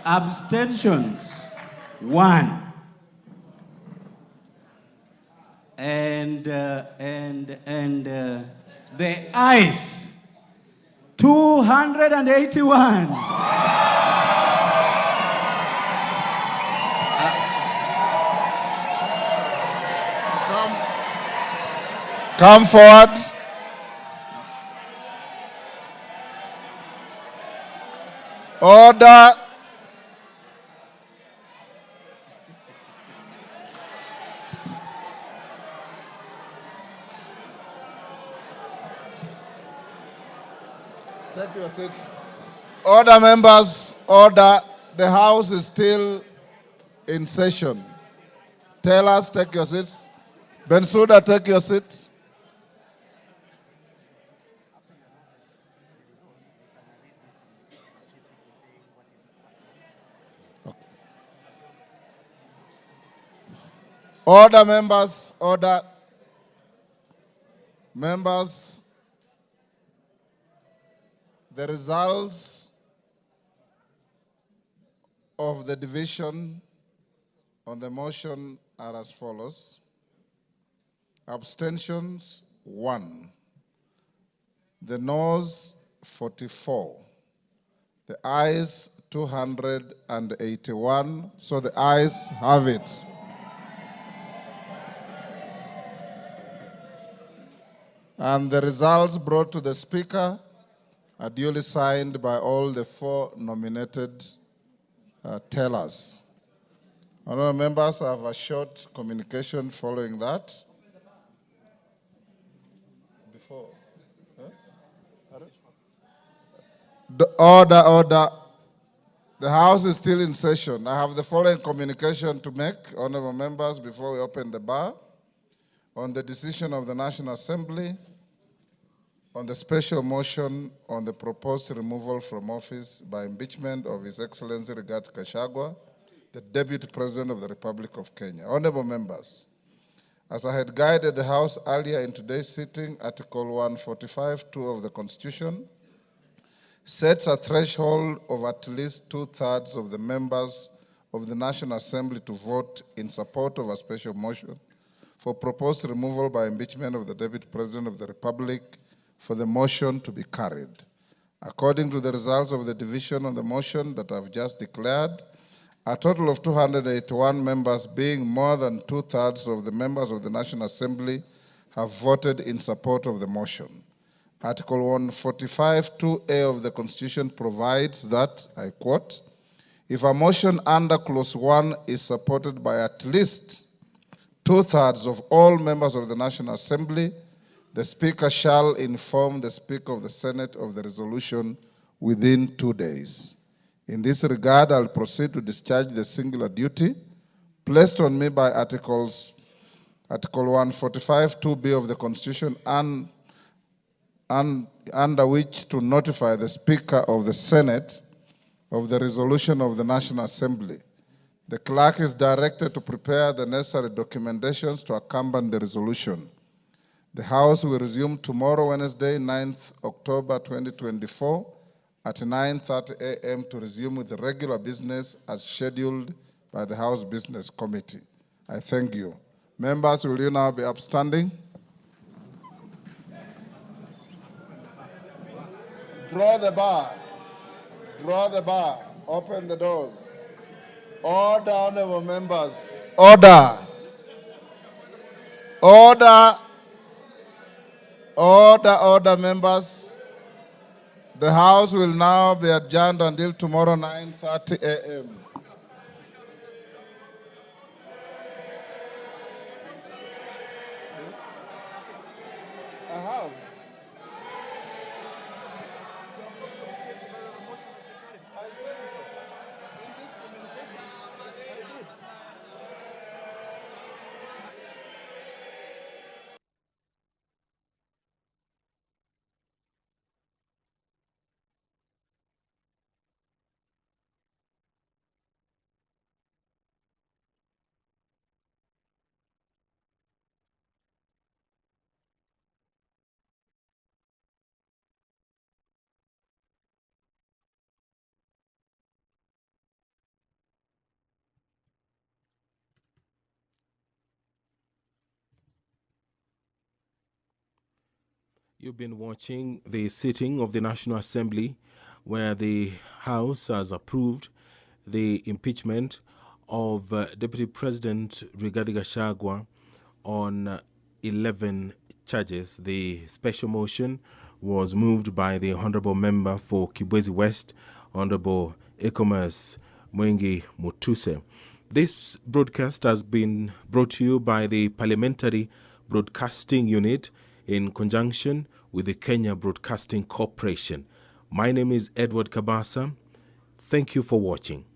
Abstentions, 1. And the ayes, 281. Come forward. Order. Take your seats. Order, members, order. The House is still in session. Tellers, take your seats. Bensouda, take your seat. Order, members, order. Members, the results of the division on the motion are as follows. Abstentions, 1. The noes, 44. The ayes, 281. So the ayes have it. And the results brought to the Speaker are duly signed by all the 4 nominated tellers. Honourable members, I have a short communication following that. Before. Order, order. The House is still in session. I have the following communication to make, honourable members, before we open the bar. On the decision of the National Assembly, on the special motion on the proposed removal from office by impeachment of His Excellency Gachagua, the Deputy President of the Republic of Kenya. Honourable members, as I had guided the House earlier in today's sitting, Article 145(2) of the Constitution sets a threshold of at least 2/3 of the members of the National Assembly to vote in support of a special motion for proposed removal by impeachment of the Deputy President of the Republic for the motion to be carried. According to the results of the division on the motion that I've just declared, a total of 281 members, being more than 2/3 of the members of the National Assembly, have voted in support of the motion. Article 145(2)(a) of the Constitution provides that, I quote, if a motion under Clause 1 is supported by at least 2/3 of all members of the National Assembly, the Speaker shall inform the Speaker of the Senate of the resolution within 2 days. In this regard, I'll proceed to discharge the singular duty placed on me by Article 145(2)(b) of the Constitution and under which to notify the Speaker of the Senate of the resolution of the National Assembly. The clerk is directed to prepare the necessary documentations to accompany the resolution. The House will resume tomorrow, Wednesday, 9th October 2024, at 9:30 a.m. to resume with the regular business as scheduled by the House Business Committee. I thank you. Members, will you now be upstanding? Draw the bar. Draw the bar. Open the doors. Order, honourable members. Order. Order. Order, order, members. The House will now be adjourned until tomorrow, 9:30 a.m. I have. You've been watching the sitting of the National Assembly where the House has approved the impeachment of Deputy President Rigathi Gachagua on 11 charges. The special motion was moved by the Honourable Member for Kibwezi West, Honourable Ecomas Mwengi Mutuse. This broadcast has been brought to you by the Parliamentary Broadcasting Unit in conjunction with the Kenya Broadcasting Corporation. My name is Edward Kabasa. Thank you for watching.